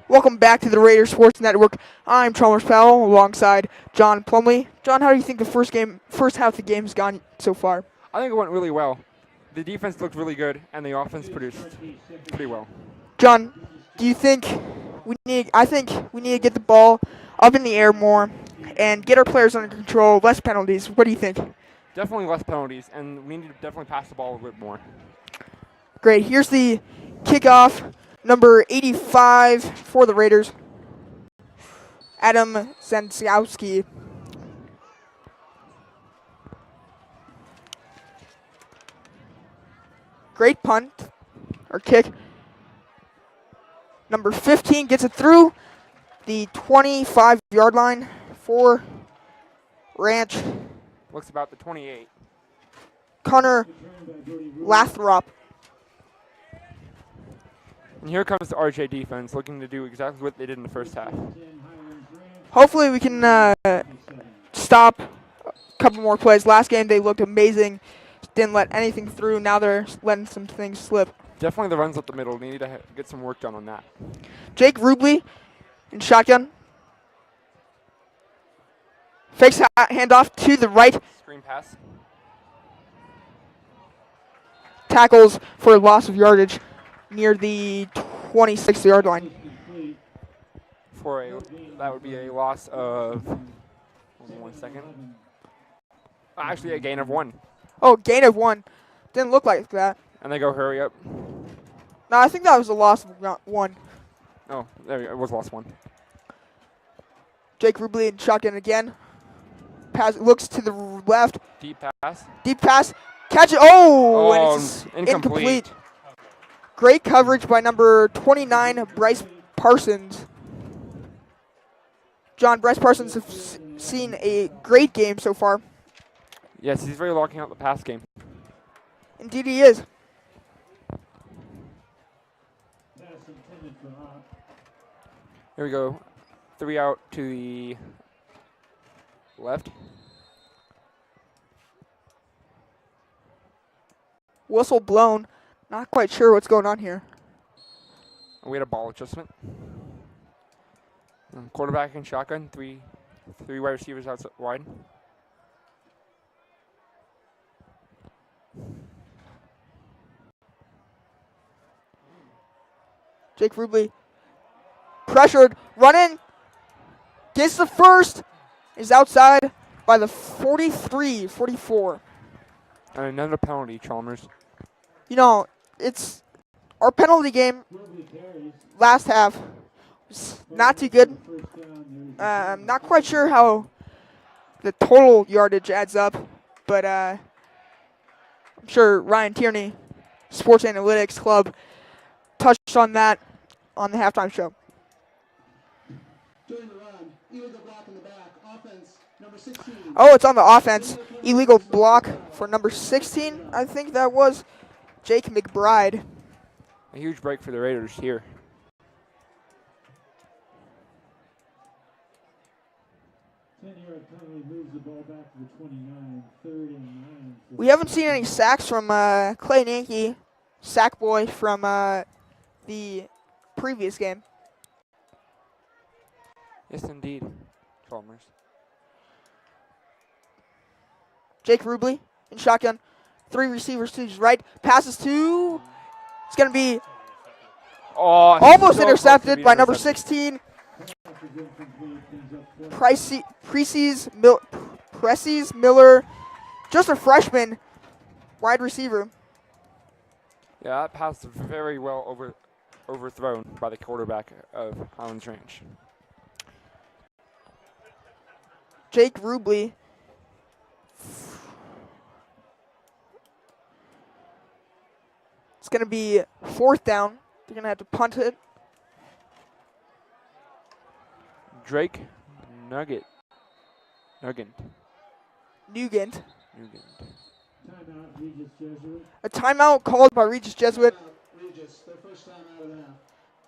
Welcome back to the Raiders Sports Network. I'm Chalmers Powell alongside John Plumley. John, how do you think the first half of the game has gone so far? I think it went really well. The defense looked really good, and the offense produced pretty well. John, do you think I think we need to get the ball up in the air more and get our players under control, less penalties. What do you think? Definitely less penalties, and we need to definitely pass the ball a bit more. Great. Here's the kickoff, number 85 for the Raiders. Adam Zanskowski. Great punt or kick. Number 15 gets it through the 25-yard line for Ranch. Looks about the 28. Connor Lathrop. And here comes the RJ defense, looking to do exactly what they did in the first half. Hopefully we can stop a couple more plays. Last game they looked amazing. Didn't let anything through. Now they're letting some things slip. Definitely the runs up the middle. They need to get some work done on that. Jake Rubley in shotgun. Fakes handoff to the right. Screen pass. Tackles for a loss of yardage near the 26-yard line. That would be a loss of, hold on 1 second. Actually, a gain of 1. Oh, gain of 1. Didn't look like that. And they go hurry up. No, I think that was a loss of 1. Oh, there it was loss 1. Jake Rubley in shotgun again. Pass looks to the left. Deep pass. Deep pass. Catch it. Oh, and it's incomplete. Great coverage by number 29, Bryce Parsons. John, Bryce Parsons has seen a great game so far. Yes, he's really locking out the pass game. Indeed he is. Here we go. 3 out to the left. Whistle blown. Not quite sure what's going on here. We had a ball adjustment. Quarterback and shotgun. Three wide receivers outside wide. Jake Rubley pressured, running, gets the first, is outside by the 43, 44. And another penalty, Chalmers. You know, it's our penalty game last half was not too good. I'm not quite sure how the total yardage adds up, but I'm sure Ryan Tierney, Sports Analytics Club, touched on that on the halftime show. Oh, it's on the offense. Illegal block for number 16, I think that was Jake McBride. A huge break for the Raiders here. We haven't seen any sacks from Clay Yankee, sack boy from the previous game. Yes, indeed, Chalmers. Jake Rubley in shotgun. 3 receivers to his right. Passes to. It's going to be almost so intercepted by number 16. Precies Miller. Just a freshman wide receiver. Yeah, that pass was very well overthrown by the quarterback of Highlands Ranch. Jake Rubley. It's going to be 4th down. They're going to have to punt it. Drake Nugent. A timeout called by Regis Jesuit.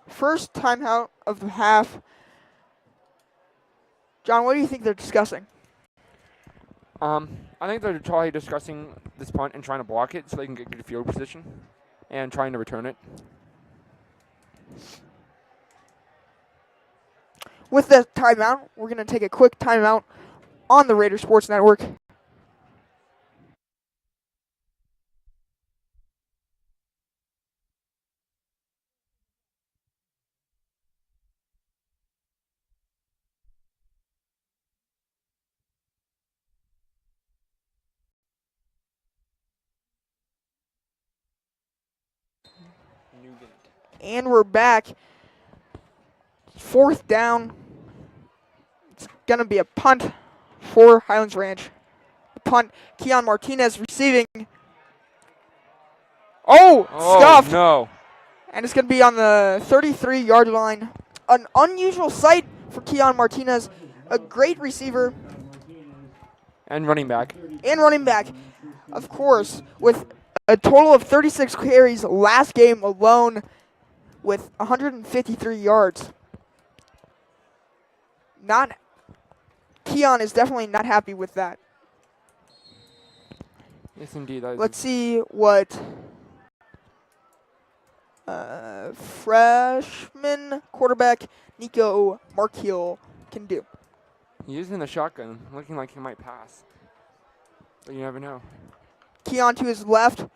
First timeout of the half. John, what do you think they're discussing? I think they're probably discussing this punt and trying to block it so they can get good field position and trying to return it. with the timeout, we're going to take a quick timeout on the Raider Sports Network. And we're back. 4th down. It's going to be a punt for Highlands Ranch. The punt, Keon Martinez receiving. Oh, scuffed. No. And it's going to be on the 33-yard line. An unusual sight for Keon Martinez. A great receiver. And running back. And running back, of course, with a total of 36 carries last game alone with 153 yards. Keon is definitely not happy with that. Yes, indeed. Let's see what freshman quarterback Nico Markhill can do. He's using the shotgun, looking like he might pass. But you never know. Keon to his left.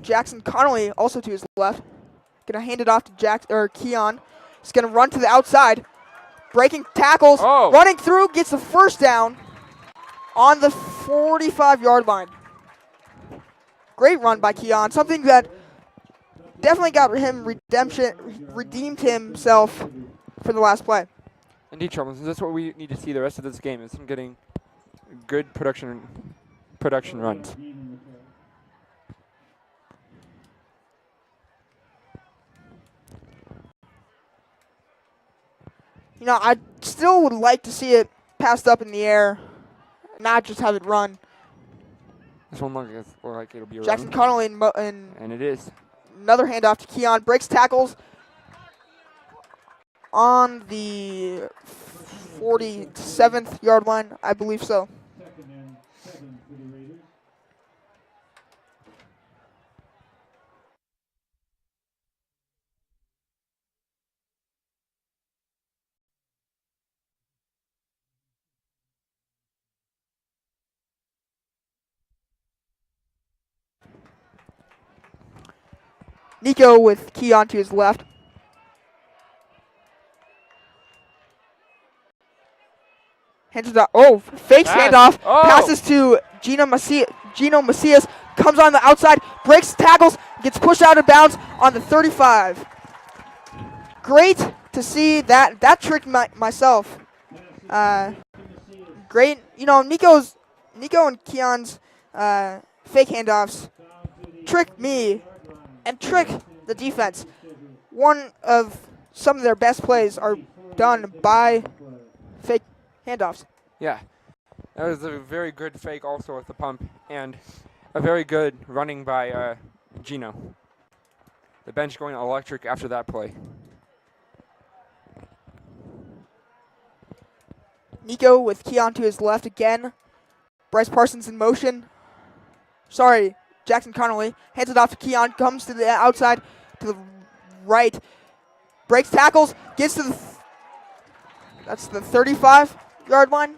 Jackson Connolly also to his left. Gonna hand it off to Keon. He's gonna run to the outside. Breaking tackles. Oh. Running through. Gets the first down on the 45-yard line. Great run by Keon. Something that definitely got him redeemed himself for the last play. Indeed, Charles. That's what we need to see the rest of this game, is him getting good production runs. You know, I still would like to see it passed up in the air, not just have it run. This one looks like it'll be a Jackson run. Connolly And it is. another handoff to Keon. Breaks tackles on the 47th yard line, I believe so. Nico with Keon to his left. Hands it off. Oh, fakes handoff. Oh. Passes to Gino Macias. Comes on the outside. Breaks tackles. Gets pushed out of bounds on the 35. Great to see that. That tricked myself. Great. You know, Nico and Keon's fake handoffs trick me and trick the defense. One of some of their best plays are done by fake handoffs. Yeah. That was a very good fake also with the pump, and a very good running by Gino. The bench going electric after that play. Nico with Keon to his left again. Bryce Parsons in motion. Sorry, Jackson Connolly. Hands it off to Keon. Comes to the outside, to the right. Breaks tackles. Gets to the... That's the 35-yard line.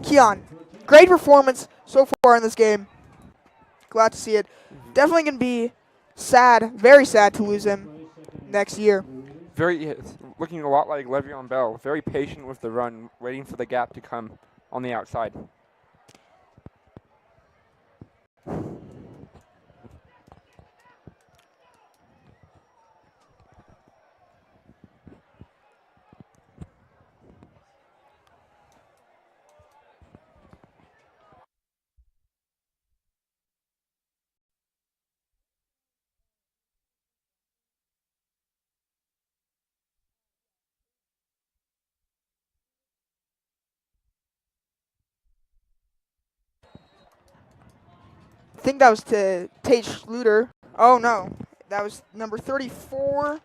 Keon, great performance so far in this game. Glad to see it. Definitely going to be sad, very sad to lose him next year. Looking a lot like Le'Veon Bell. Very patient with the run, waiting for the gap to come on the outside. I think that was to Tate Schluter. Oh, no. That was number 34.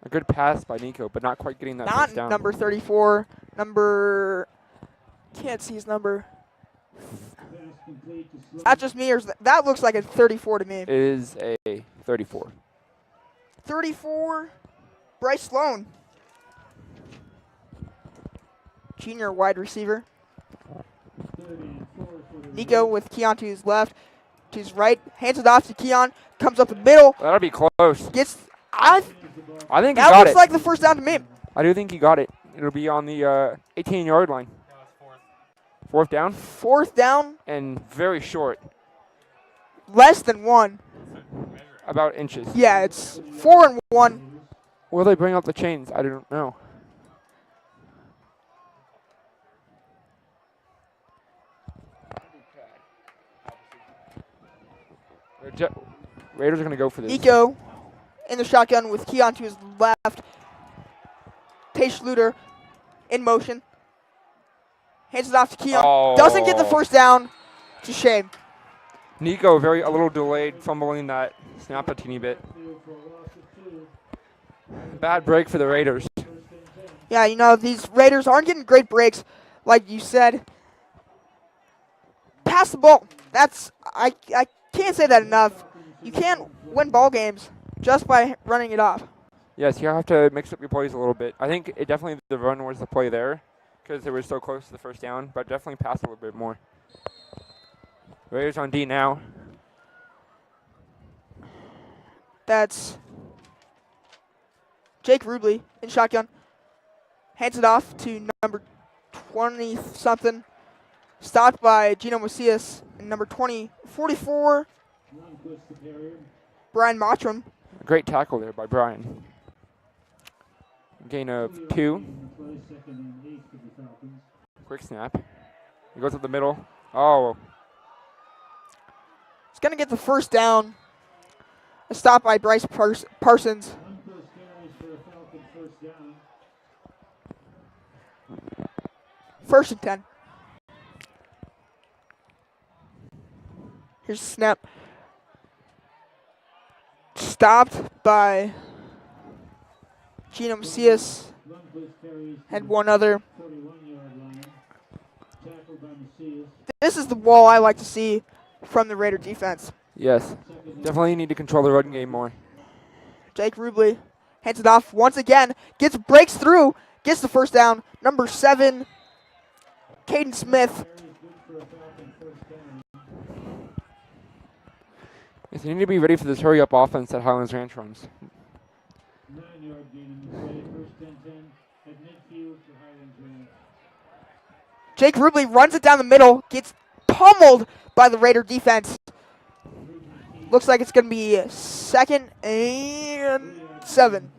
A good pass by Nico, but not quite getting that Not first down. number 34. Can't see his number. Is that just me, or that looks like a 34 to me? It is a 34. 34, Bryce Sloan. junior wide receiver. Nico with Keon to his left, to his right, hands it off to Keon, comes up the middle, That'll be close. gets, I think he that got looks it. like the first down to me. I do think he got it. It'll be on the 18-yard line. Fourth down. Fourth down, And very short. less than 1. About inches. Yeah, it's 4 and 1. Will they bring up the chains? I don't know. Raiders are going to go for this. Nico in the shotgun with Keon to his left. Tay Schluter in motion. Hands it off to Keon. Oh. Doesn't get the first down. It's a shame. Nico a little delayed, fumbling that snap a teeny bit. Bad break for the Raiders. Yeah, you know, these Raiders aren't getting great breaks, like you said. Pass the ball. I can't say that enough. You can't win ball games just by running it off. Yes, you have to mix up your plays a little bit. I think definitely the run was the play there because it was so close to the first down, but definitely pass a little bit more. Raiders on D now. That's Jake Rubley in shotgun. Hands it off to number 20-something. Stopped by Gino Macias and number 44, Brian Mottram. Great tackle there by Brian. Gain of 2. Quick snap. He goes up the middle. Oh, He's going to get the first down. A stop by Bryce Parsons. First and 10. Here's a snap. Stopped by Gino Macias. Had one other. This is the wall I like to see from the Raider defense. yes. Definitely need to control the run game more. Jake Rubley hands it off once again. Breaks through. Gets the first down. Number 7, Caden Smith. Yes, you need to be ready for this hurry-up offense that Highlands Ranch runs. 9-yard gain in the play, first and 10 at midfield for Highlands Ranch. Jake Rubley runs it down the middle. Gets pummeled by the Raider defense. Looks like it's going to be 2nd and 7.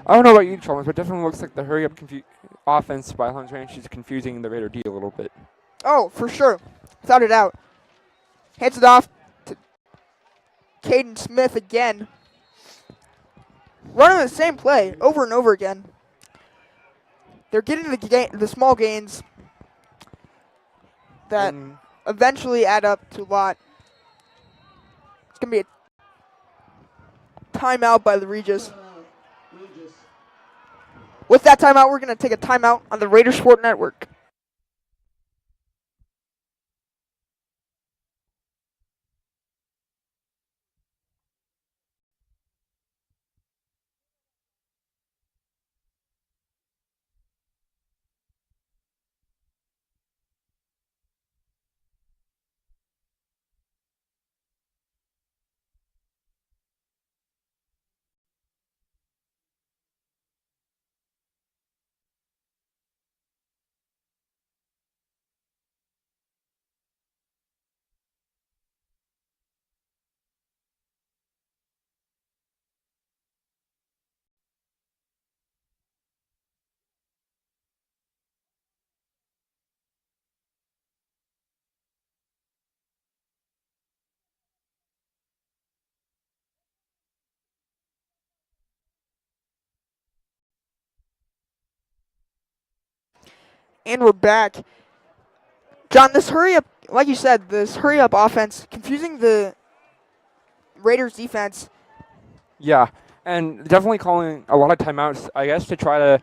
I don't know about you, Chalmers, but definitely looks like the hurry-up offense by Highlands Ranch is confusing the Raider D a little bit. Oh, for sure. Without a doubt. Hands it off to Caden Smith again. Running the same play over and over again. They're getting the small gains that And eventually add up to a lot. It's going to be a timeout by the Regis. With that timeout, we're going to take a timeout on the Raider Sport Network. And we're back. John, this hurry up, like you said, this hurry up offense, confusing the Raiders defense. yeah, and definitely calling a lot of timeouts, I guess, to try to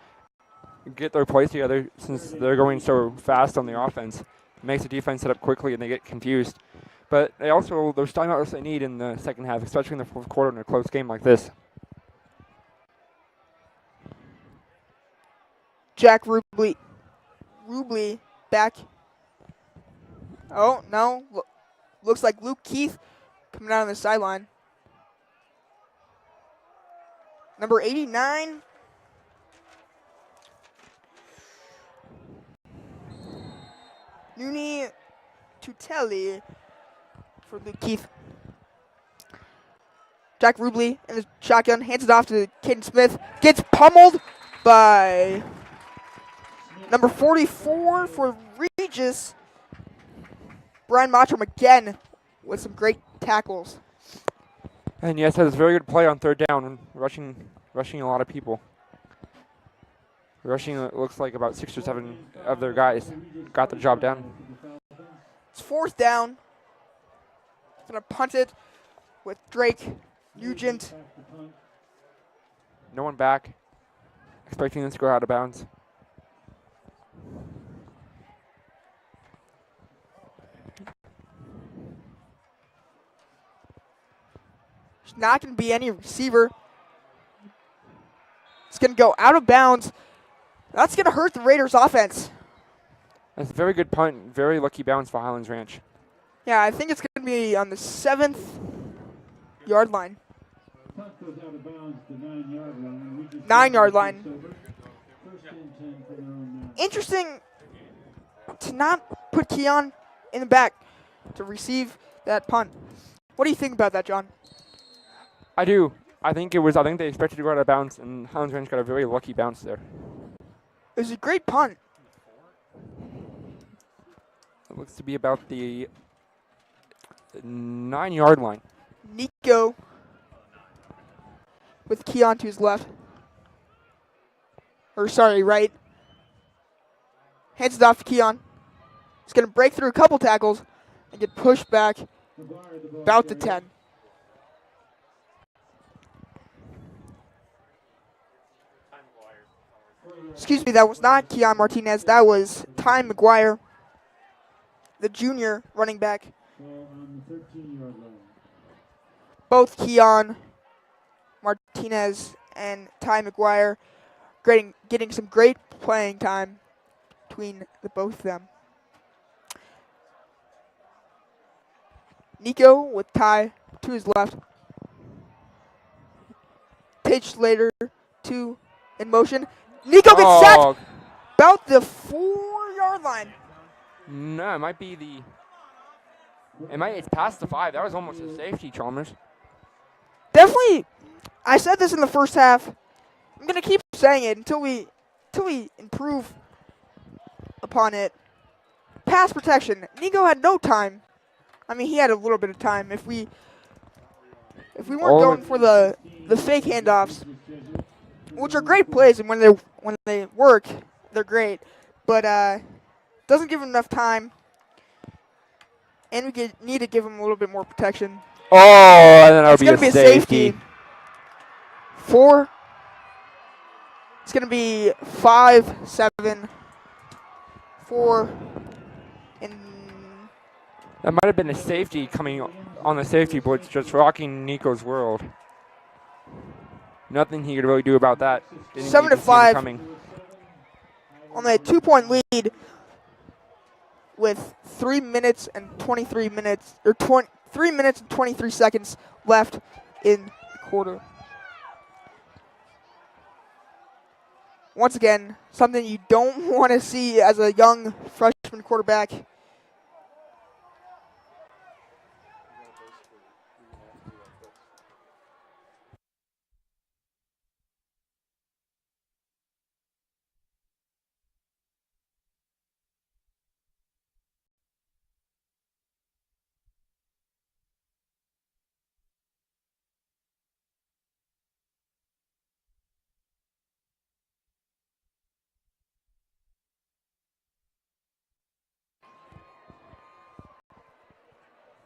get their plays together since they're going so fast on the offense. It makes the defense set up quickly and they get confused. But they also, those timeouts they need in the second half, especially in the fourth quarter in a close game like this. Jack Rubley Rubley back. Oh, no. Looks like Luke Keith coming out on the sideline. Number 89. Nuni Tutelli for Luke Keith. Jack Rubley in the shotgun, hands it off to Caden Smith. Gets pummeled by number 44 for Regis. Brian Mottram again with some great tackles. And yes, that was a very good play on third down, rushing a lot of people. Rushing, it looks like about 6 or 7 of their guys got the job done. It's fourth down. Gonna punt it with Drake Nugent. No one back. Expecting this to go out of bounds. There's not going to be any receiver. It's going to go out of bounds. That's going to hurt the Raiders' offense. That's a very good punt. Very lucky bounce for Highlands Ranch. Yeah, I think it's going to be on the 7th yard line. 9-yard line. Interesting to not put Keon in the back to receive that punt. What do you think about that, John? I do. I think they expected to go out of bounds, and Highlands Ranch got a very lucky bounce there. It was a great punt. It looks to be about the 9-yard line. Nico with Keon to his left. Or sorry, right. Hands it off to Keon. He's going to break through a couple tackles and get pushed back about the 10. Excuse me, that was not Keon Martinez. That was Ty McGuire, the junior running back. Both Keon Martinez and Ty McGuire getting some great playing time between the both of them. Nico with Ty to his left. Tage Slater, 2 in motion. Nico gets sacked about the 4-yard line. No, it might be it's past the 5. That was almost a safety, Chalmers. Definitely, I said this in the first half. I'm going to keep saying it until we improve upon it. Pass protection. Nico had no time. I mean, he had a little bit of time. If we weren't going for the fake handoffs, which are great plays, and when they work, they're great. But doesn't give him enough time, and we need to give him a little bit more protection. Oh, and then that'll be It's going to be a safety. 4. It's going to be 5-7. 4. And that might have been a safety coming on the safety blitz, just rocking Nico's world. Nothing he could really do about that. 7-5. Only a 2-point lead with 3 minutes and 23 minutes, or 3 minutes and 23 seconds left in the quarter. Once again, something you don't want to see as a young freshman quarterback.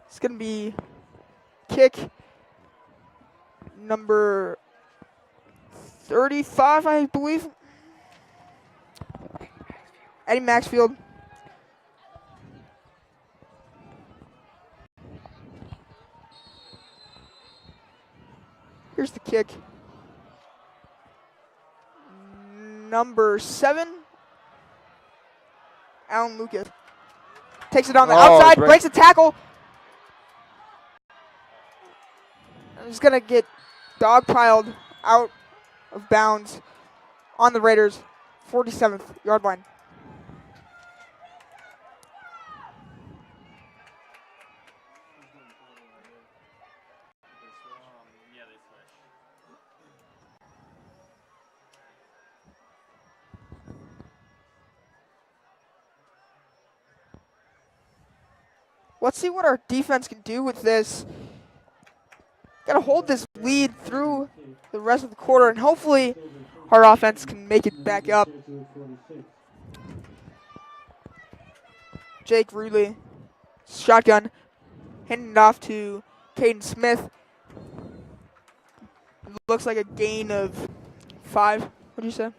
It's going to be kick number 35, I believe. Eddie Maxfield. Here's the kick. Number 7. Alan Lucas takes it on the Oh, outside, great. breaks a tackle. And he's going to get dogpiled out of bounds on the Raiders' 47th yard line. Let's see what our defense can do with this. Got to hold this lead through the rest of the quarter, and hopefully our offense can make it back up. Jake Rudley, shotgun, handing it off to Caden Smith. Looks like a gain of 5. What do you say?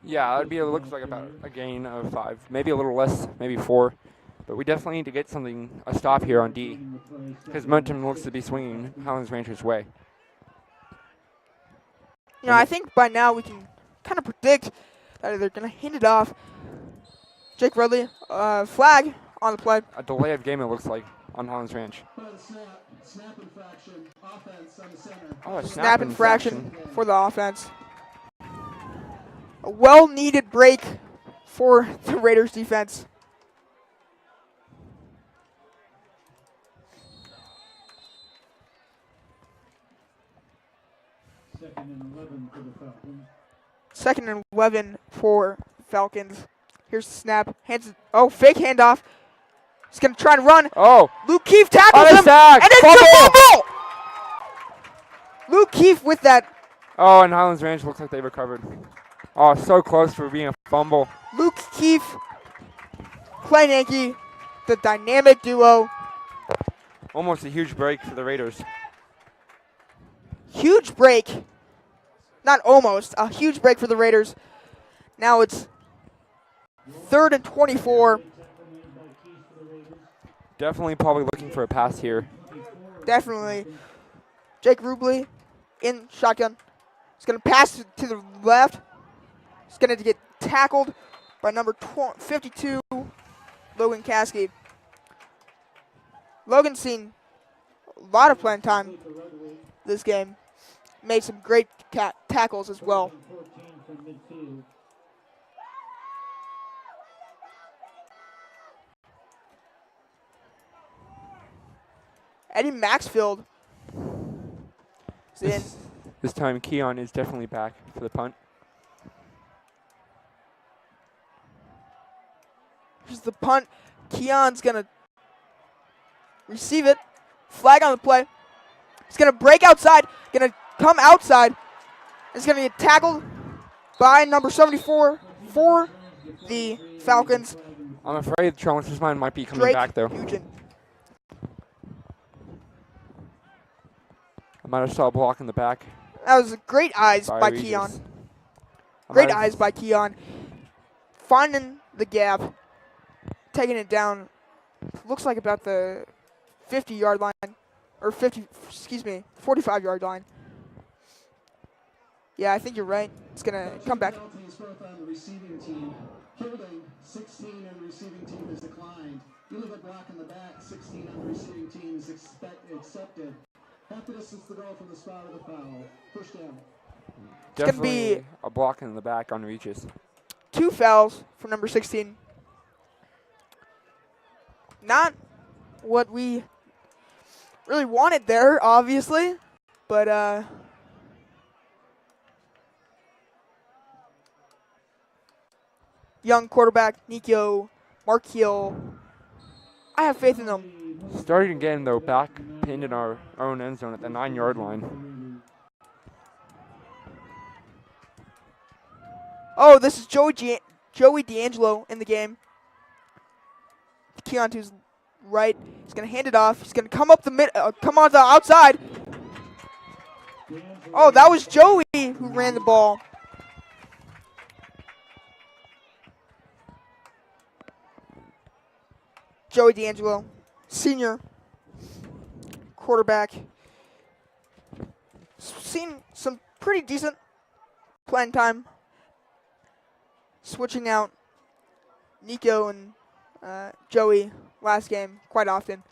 Yeah, it looks like about a gain of 5, maybe a little less, maybe 4. But we definitely need to get a stop here on D, because momentum looks to be swinging Highlands Ranchers' way. You know, I think by now we can kind of predict that they're going to hand it off. Jake Rudley, flag on the play. A delay of game, it looks like, on Highlands Ranch. Snap infraction, offense on the center. Oh, a Snap infraction for the offense. A well-needed break for the Raiders defense. Second and 11 for Falcons. Here's the snap. Fake handoff. He's going to try and run. Oh! Luke Keefe tackles him. Sack. And it's a fumble! Luke Keefe with that. Oh, and Highlands Ranch looks like they recovered. Oh, so close for being a fumble. Luke Keefe, Clay Yankee, the dynamic duo. Almost a huge break for the Raiders. Huge break. Not almost. A huge break for the Raiders. Now it's 3rd and 24. Definitely probably looking for a pass here. Definitely. Jake Rubley in shotgun. He's going to pass to the left. He's going to get tackled by number 52, Logan Caskey. Logan's seen a lot of playing time this game. Made some great tackles as well. Eddie Maxfield is in. This time Keon is definitely back for the punt. Here's the punt. Keon's going to receive it. Flag on the play. He's going to break outside. Going to come outside. He's going to get tackled by number 74 for the Falcons. I'm afraid Charles's mind might be coming Drake back, though. Nugent. I might have saw a block in the back. That was great eyes by Regis. Keon. Great eyes by Keon. Finding the gap. Taking it down. Looks like about the 50-yard line. Or 45-yard line. Yeah, I think you're right. It's going to come back. Holding 16 on the receiving team is declined. Illegal block in the back, 16 on the receiving team is accepted. After this is the goal from the spot of the foul. First down. It's going to be a block in the back on Regis. 2 fouls for number 16. Not what we really wanted there, obviously, but young quarterback Nico Markiel, I have faith in them. Starting again, though, back pinned in our own end zone at the 9-yard line. Oh, this is Joey D'Angelo in the game. Keon to his right. He's going to hand it off. He's going to come up come on the outside. Oh, that was Joey who ran the ball. Joey D'Angelo, senior quarterback. Seen some pretty decent playing time. Switching out Nico and Joey last game quite often.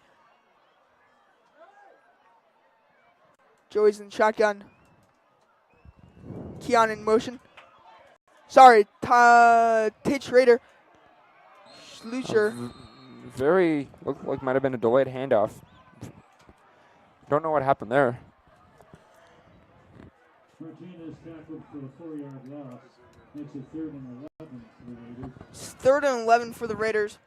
Joey's in shotgun. Keon in motion. Sorry, Tate Schrader. Schlucher. Very, looked like might have been a delayed handoff. Don't know what happened there. Martinez tackled for a 4-yard loss. Makes it 3rd and 11 for the Raiders. It's 3rd and 11 for the Raiders.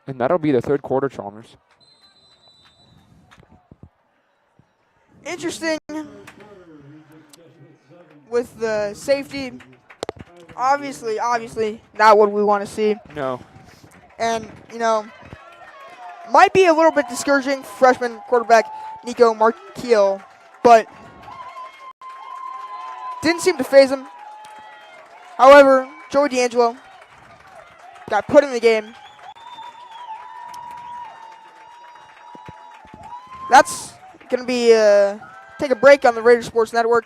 And that'll be the 3rd quarter, Chalmers. Interesting with the safety. Obviously not what we want to see. No. And, might be a little bit discouraging for freshman quarterback Nico Markiel, but didn't seem to faze him. However, Joey D'Angelo got put in the game. That's going to be take a break on the Raiders Sports Network.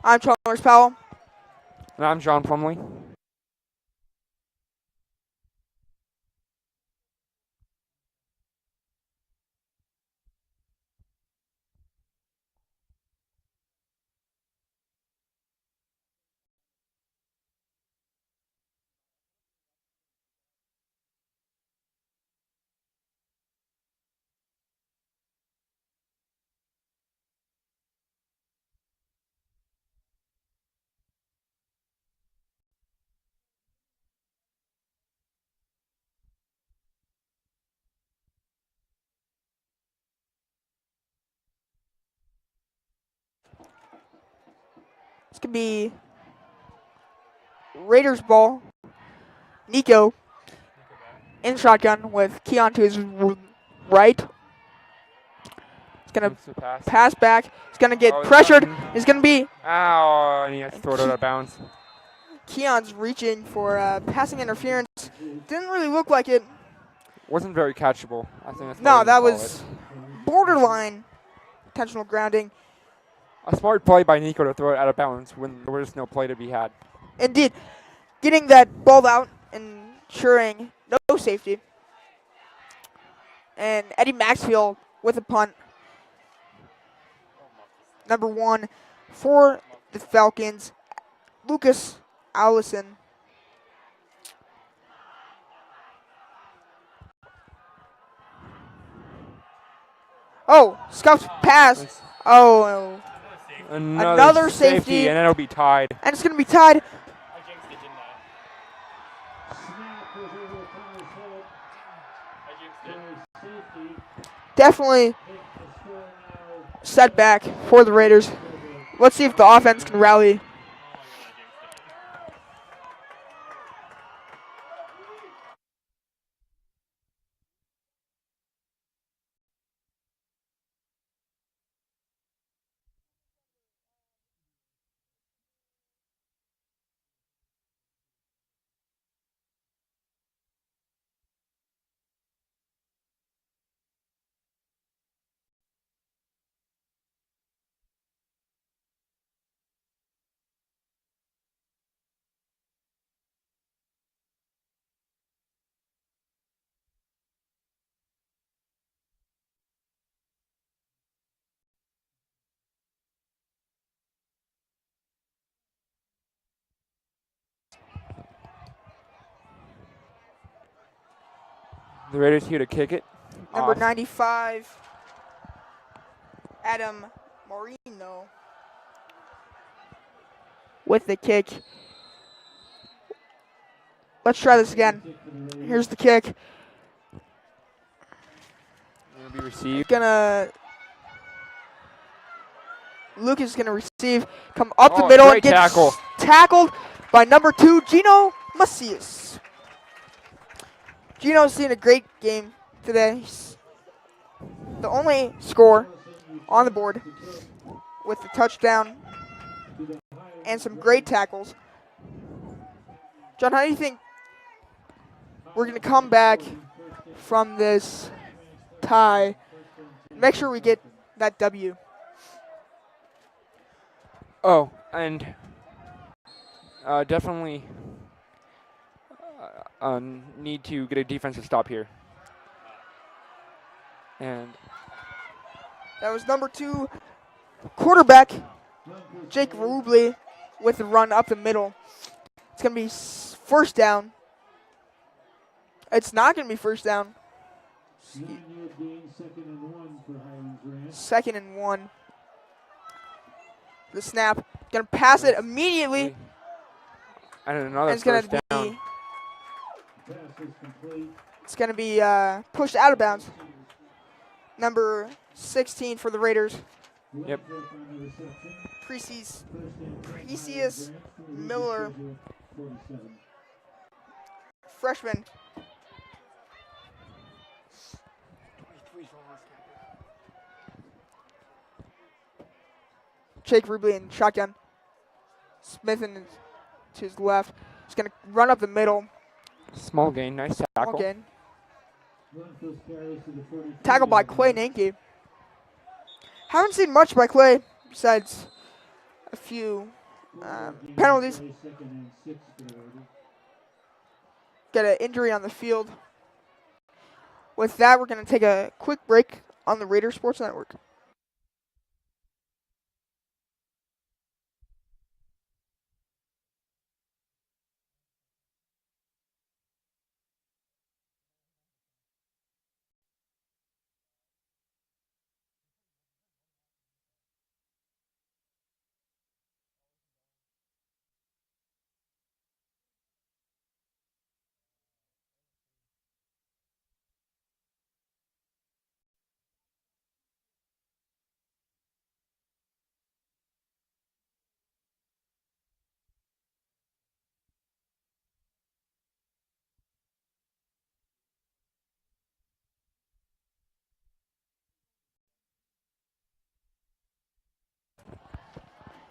I'm Chalmers Powell. And I'm John Plumley. It's going to be Raiders ball. Nico in shotgun with Keon to his right. He's going to pass back. He's going to get pressured. It's going to be... Ow, and he has to throw it out of bounds. Keon's reaching for passing interference. Didn't really look like it. Wasn't very catchable. I think that's No, that was borderline intentional grounding. a smart play by Nico to throw it out of bounds when there was no play to be had. Indeed. Getting that ball out and ensuring no safety. And Eddie Maxfield with a punt. Number 1 for the Falcons, Lucas Allison. Oh, scuffed pass. Oh, another safety. And it'll be tied. And it's going to be tied. Definitely setback for the Raiders. Let's see if the offense can rally. The Raiders here to kick it. Number off. 95, Adam Moreno with the kick. Let's try this again. Here's the kick. It'll be received. Lucas is gonna receive, come up the Oh, middle and great get tackle. tackled by number 2, Gino Macias. Gino's seen a great game today. He's the only score on the board with the touchdown and some great tackles. John, how do you think we're going to come back from this tie? Make sure we get that W. Oh, and definitely need to get a defensive stop here. And That was number 2 quarterback, Jake Rubley, with the run up the middle. It's going to be first down. It's not going to be first down. 2nd and 1. The snap. Going to pass it immediately. And another And it's going first to down. be pushed out of bounds. Number 16 for the Raiders. Yep. Precious Miller, freshman. Jake Rubley in shotgun. Smith to his left. He's going to run up the middle. Small gain, nice tackle. Small gain. Tackled by Clay Nanke. Haven't seen much by Clay besides a few penalties. Got an injury on the field. With that, we're going to take a quick break on the Raider Sports Network.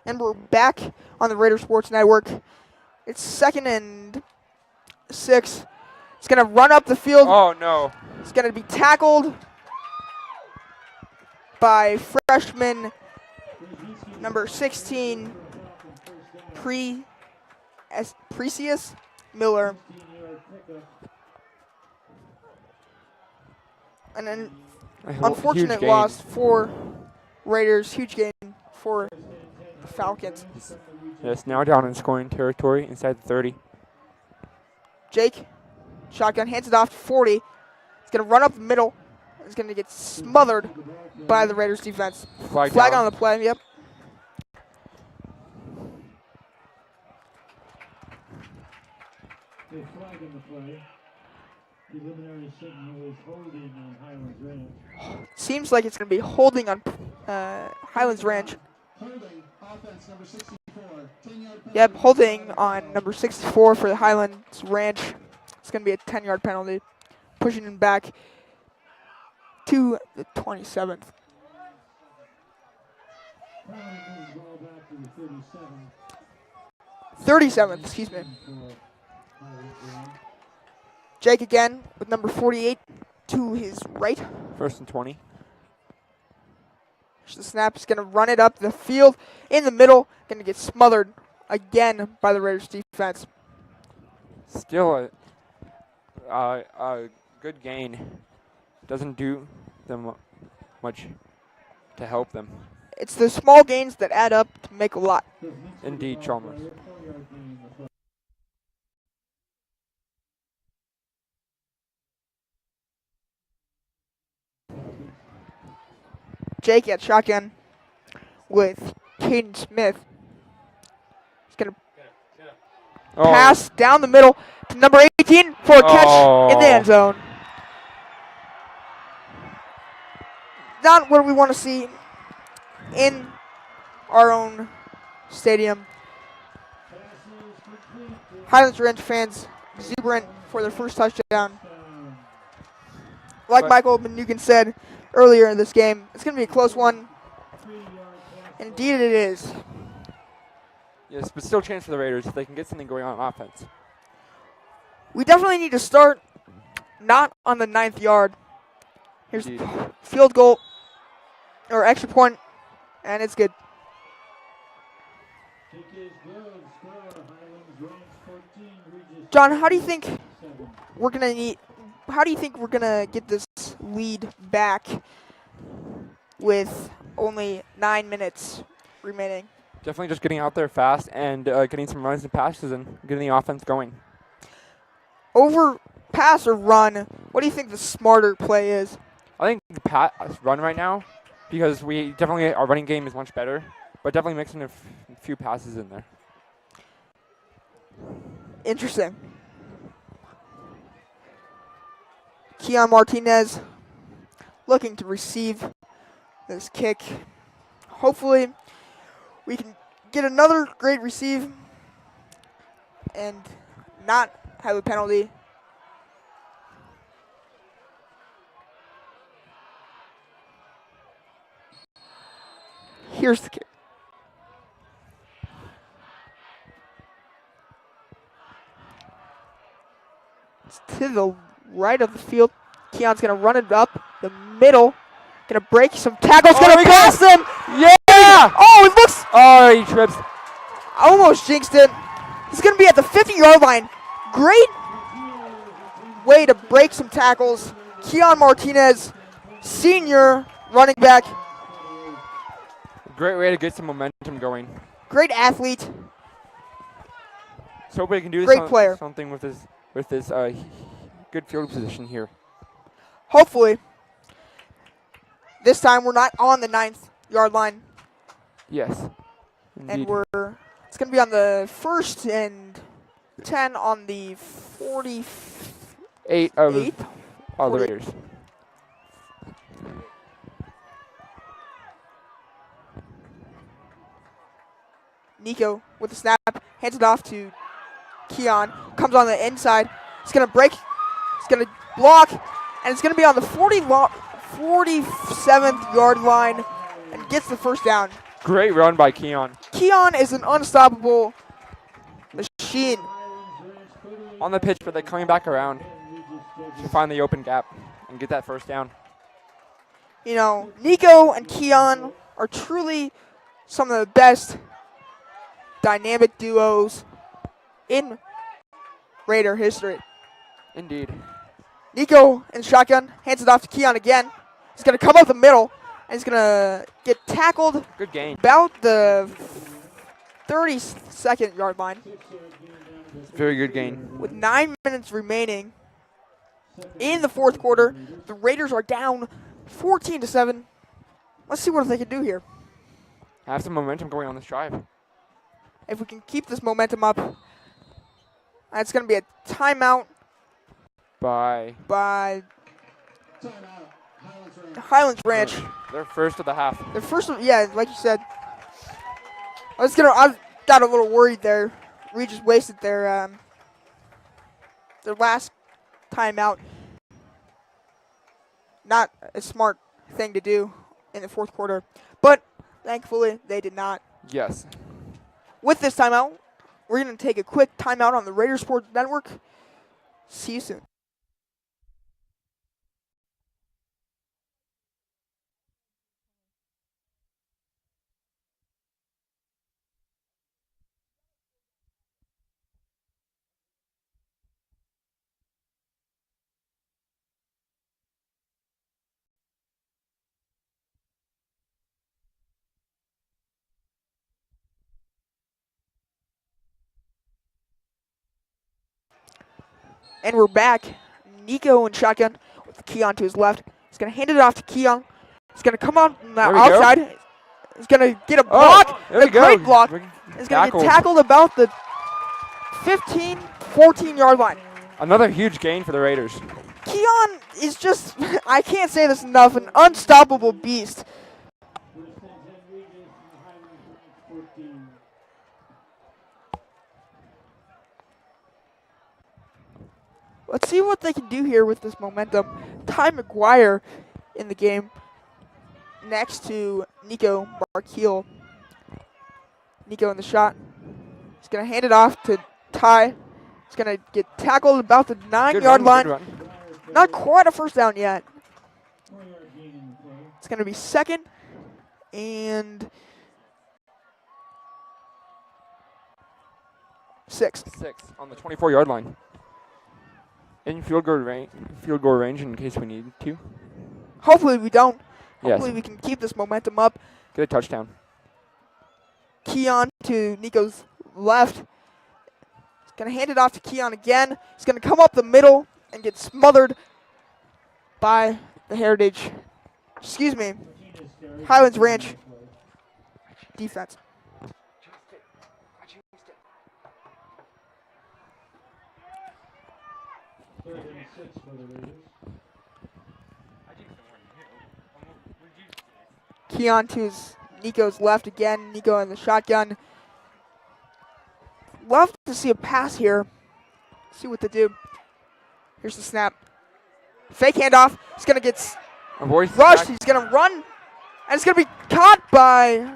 And we're back on the Raider Sports Network. It's 2nd and 6. It's going to run up the field. Oh, no. It's going to be tackled by freshman number 16, Precious Miller. And an unfortunate loss for Raiders. Huge gain for the Falcons. Yes, now down in scoring territory inside the 30. Jake, shotgun, hands it off to 40. He's going to run up the middle. He's going to get smothered by the Raiders defense. Flag on the play, yep. Flag on the play. Preliminary signal is holding on Highlands Ranch. Seems like it's going to be holding on Highlands Ranch. Holding, offense number 64. 10-yard penalty. Yep, holding on number 64 for the Highlands Ranch. It's going to be a 10-yard penalty. Pushing him back to the 27th. 37th, excuse me. Jake again with number 48 to his right. 1st and 20. The snap is going to run it up the field in the middle. Going to get smothered again by the Raiders defense. Still a good gain. Doesn't do them much to help them. It's the small gains that add up to make a lot. Indeed, Chalmers. Jake at shotgun with Caden Smith. He's going to pass down the middle to number 18 for a catch in the end zone. Not what we want to see in our own stadium. Highlands Ranch fans exuberant for their first touchdown. Like Michael Manugan said earlier in this game, it's going to be a close one. Indeed it is. Yes, but still chance for the Raiders if they can get something going on offense. We definitely need to start not on the 9th yard. Here's Indeed. field goal or extra point, and it's good. John, how do you think we're gonna need? How do you think we're gonna get this lead back with only 9 minutes remaining? Definitely just getting out there fast and getting some runs and passes and getting the offense going. Over pass or run? What do you think the smarter play is? I think the run right now, because we definitely, our running game is much better, but definitely mixing a few passes in there. Interesting. Keon Martinez looking to receive this kick. Hopefully we can get another great receive and not have a penalty. Here's the kick. It's to the right of the field. Keon's going to run it up the middle. Going to break some tackles. Going to pass him. Yeah! Oh, it looks. Oh, he trips. Almost jinxed it. He's going to be at the 50-yard line. Great way to break some tackles. Keon Martinez, senior running back. Great way to get some momentum going. Great athlete. So hopefully he can do Great player. something with this good field position here. Hopefully. This time we're not on the 9th-yard line. Yes. And it's going to be on the 1st and 10 on the 48 of the Raiders. Nico with the snap, hands it off to Keon, comes on the inside. He's going to break, he's going to block, and it's going to be on the 47th-yard line and gets the first down. Great run by Keon. Keon is an unstoppable machine. On the pitch, but they're coming back around to find the open gap and get that first down. You know, Nico and Keon are truly some of the best dynamic duos in Raider history. Indeed. Nico in shotgun, hands it off to Keon again. He's going to come up the middle, and he's going to get tackled. Good gain. About the 32nd yard line. Very good gain. With 9 minutes remaining in the fourth quarter, the Raiders are down 14-7. Let's see what they can do here. Have some momentum going on this drive. If we can keep this momentum up, it's going to be a timeout by Highlands Ranch. Their first of the half. Their first, yeah, like you said. I got a little worried there. We just wasted their last timeout. Not a smart thing to do in the fourth quarter, but thankfully they did not. Yes. With this timeout, we're going to take a quick timeout on the Raider Sports Network. See you soon. And we're back. Nico in shotgun with Keon to his left. He's going to hand it off to Keon. He's going to come out on the outside. Go. He's going to get a block. A great block. He's going to get tackled about the 15, 14-yard line. Another huge gain for the Raiders. Keon is just, I can't say this enough, an unstoppable beast. Let's see what they can do here with this momentum. Ty McGuire in the game next to Nico Barkeel. Nico in the shot. He's going to hand it off to Ty. He's going to get tackled about the 9-yard line. Not quite a first down yet. It's going to be second and 6. 6 on the 24-yard line. In field goal range in case we need to. Hopefully we don't. Yes. Hopefully we can keep this momentum up. Get a touchdown. Keon to Nico's left. He's going to hand it off to Keon again. He's going to come up the middle and get smothered by the Highlands Ranch defense. Keon to Nico's left again. Nico in the shotgun. Love to see a pass here. See what to do. Here's the snap. Fake handoff. He's going to get rushed. He's going to run. And it's going to be caught by,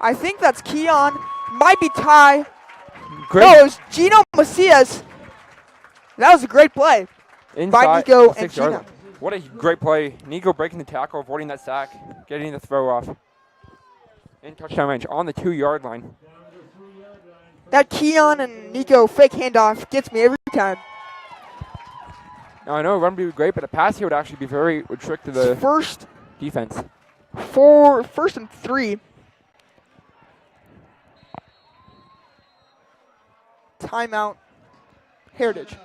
I think that's Keon. Might be Ty. Great. No, it was Gino Macias. That was a great play by Nico and Gino. What a great play. Nico breaking the tackle, avoiding that sack, getting the throw off. In touchdown range on the 2-yard line. That Keon and Nico fake handoff gets me every time. Now I know a run would be great, but a pass here would trick to the First defense. First and 3. Timeout. Heritage.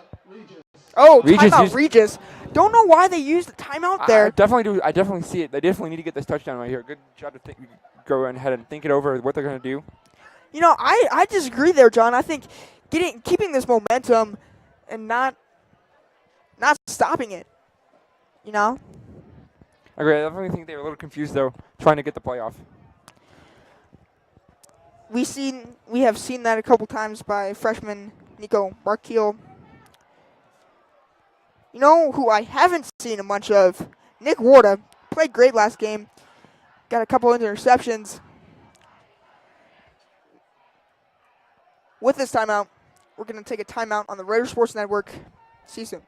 Oh, timeout Regis. Don't know why they used the timeout there. I definitely see it. They definitely need to get this touchdown right here. Good job to go ahead and think it over what they're going to do. You know, I disagree there, John. I think keeping this momentum and not stopping it. You know? I agree. I definitely think they were a little confused though, trying to get the playoff. We have seen that a couple times by freshman Nico Barkeel. You know who I haven't seen a bunch of? Nick Warda. Played great last game. Got a couple interceptions. With this timeout, we're going to take a timeout on the Raider Sports Network. See you soon.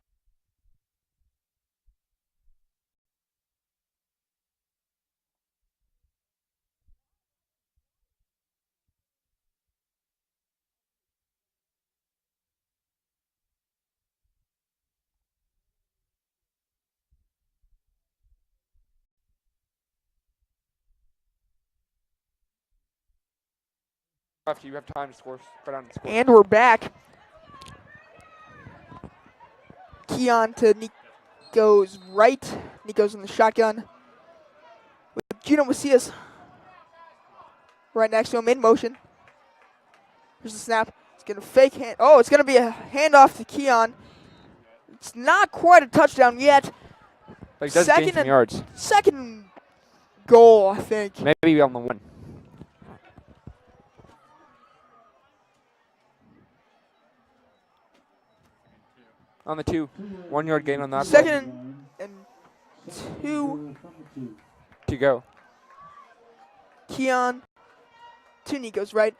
After you have time to score score. And we're back. Keon to Nico's right. Nico's in the shotgun. With Gino Macias right next to him in motion. Here's the snap. It's going to fake hand. Oh, it's going to be a handoff to Keon. It's not quite a touchdown yet. But he does gain some yards. Second goal, I think. Maybe on the 1. On the 2. 1 yard gain on that. Second and 2. To go. Keon to Nico's right.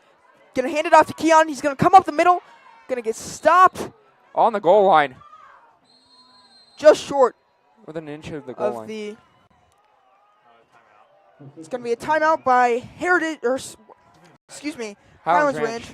Gonna hand it off to Keon. He's gonna come up the middle. Gonna get stopped. On the goal line. Just short. Within an inch of the goal line. It's gonna be a timeout by Highlands Ranch.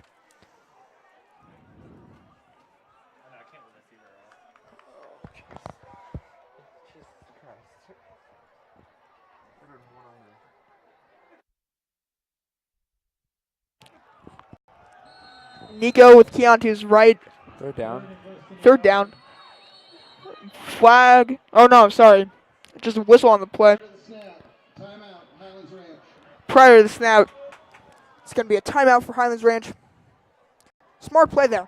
Nico with Keon to his right. Third down. Flag. Oh, no, sorry. Just a whistle on the play. Prior to the snap, it's going to be a timeout for Highlands Ranch. Smart play there.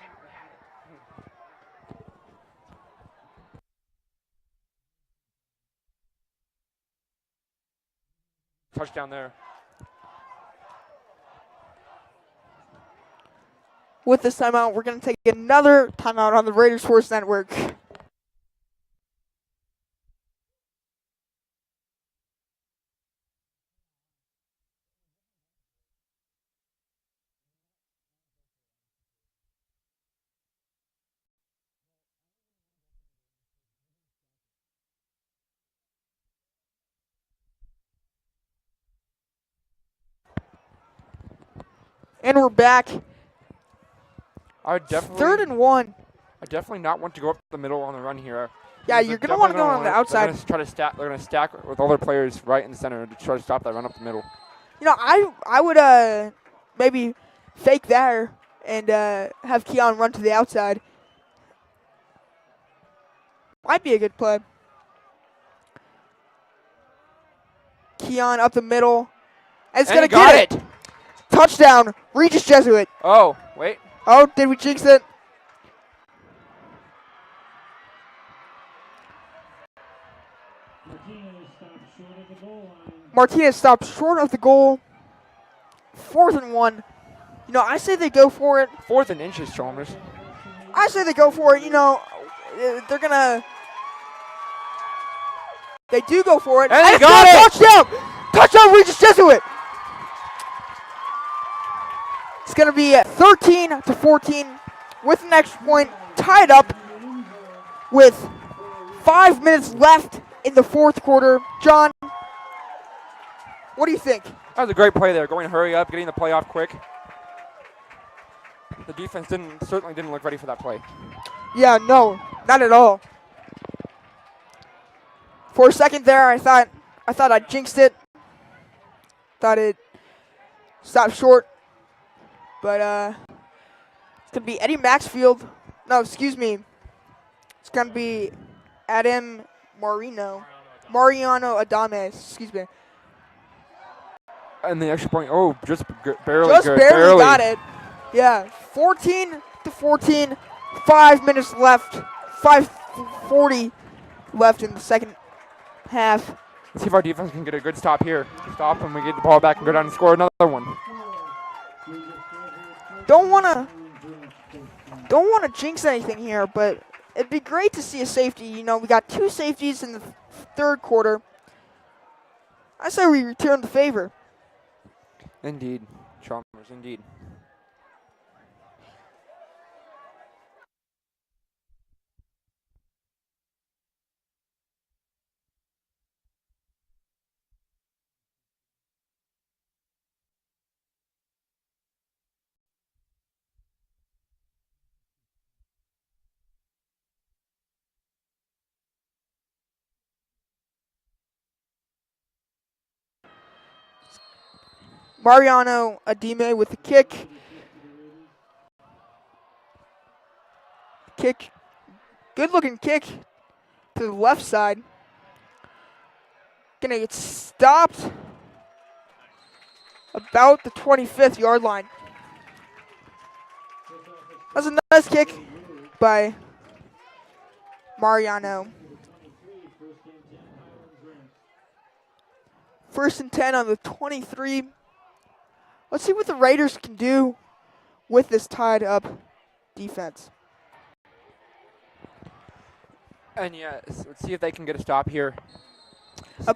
Touchdown there. With this timeout, we're going to take another timeout on the Raider Sports Network. And we're back. I would definitely. 3rd and 1. I definitely not want to go up the middle on the run here. Yeah, you're going to want to go on the outside. They're going to try to stack. They're going to stack with all their players right in the center to try to stop that run up the middle. You know, I would maybe fake there and have Keon run to the outside. Might be a good play. Keon up the middle. And it's going to get it. Touchdown, Regis Jesuit. Oh, wait. Oh, did we jinx it? Martinez stopped short of the goal. 4th and 1. You know, I say they go for it. 4th and inches, Chalmers. I say they go for it. You know, they're going to. They do go for it. And they got it! Touchdown! Touchdown, Regis Jesuit! It's going to be 13-14 with an extra point, tied up with 5 minutes left in the 4th quarter. John, what do you think? That was a great play there, going hurry up, getting the play off quick. The defense certainly didn't look ready for that play. Yeah, no, not at all. For a second there, I thought I jinxed it. Thought it stopped short. But it's going to be Eddie Maxfield. No, excuse me. It's going to be Adam Mariano Adames, excuse me. And the extra point, just barely. Just barely got it. Yeah, 14-14, 5 minutes left, 5:40 left in the second half. Let's see if our defense can get a good stop here. Stop and we get the ball back and go down and score another one. Don't wanna jinx anything here, but it'd be great to see a safety. You know, we got 2 safeties in the 3rd quarter. I say we return the favor. Indeed, Chalmers, indeed. Mariano Adime with the kick. Good looking kick to the left side. Gonna get stopped about the 25th yard line. That's a nice kick by Mariano. 1st and 10 on the 23. Let's see what the Raiders can do with this tied up defense. And let's see if they can get a stop here. A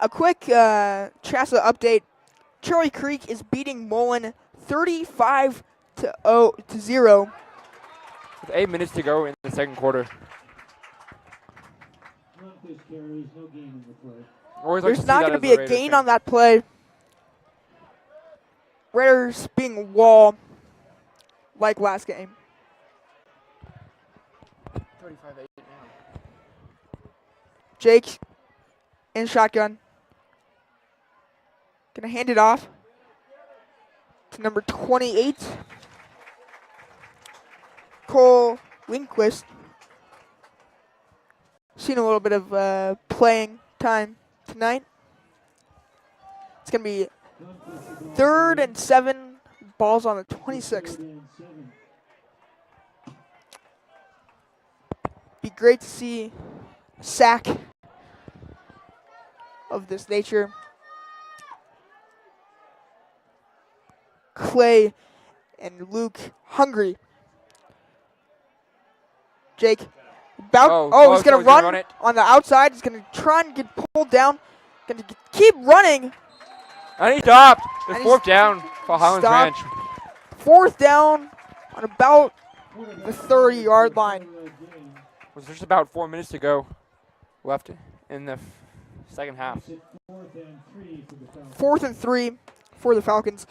quick Chassa update. Cherry Creek is beating Mullen 35-0. With 8 minutes to go in the 2nd quarter. There's not going to be a gain on that play. Raiders being wall like last game. 35-8 now. Jake in shotgun. Gonna hand it off to number 28. Cole Lindquist. Seen a little bit of playing time tonight. It's gonna be 3rd and 7, balls on the 26th. Be great to see a sack of this nature. Clay and Luke hungry. Jake he's going to run it on the outside. He's going to try and get pulled down. Going to keep running. And he stopped. It's 4th down for Highlands Ranch. 4th down on about the 30-yard line. Was just about 4 minutes to go left in the second half. 4th and 3 for the Falcons.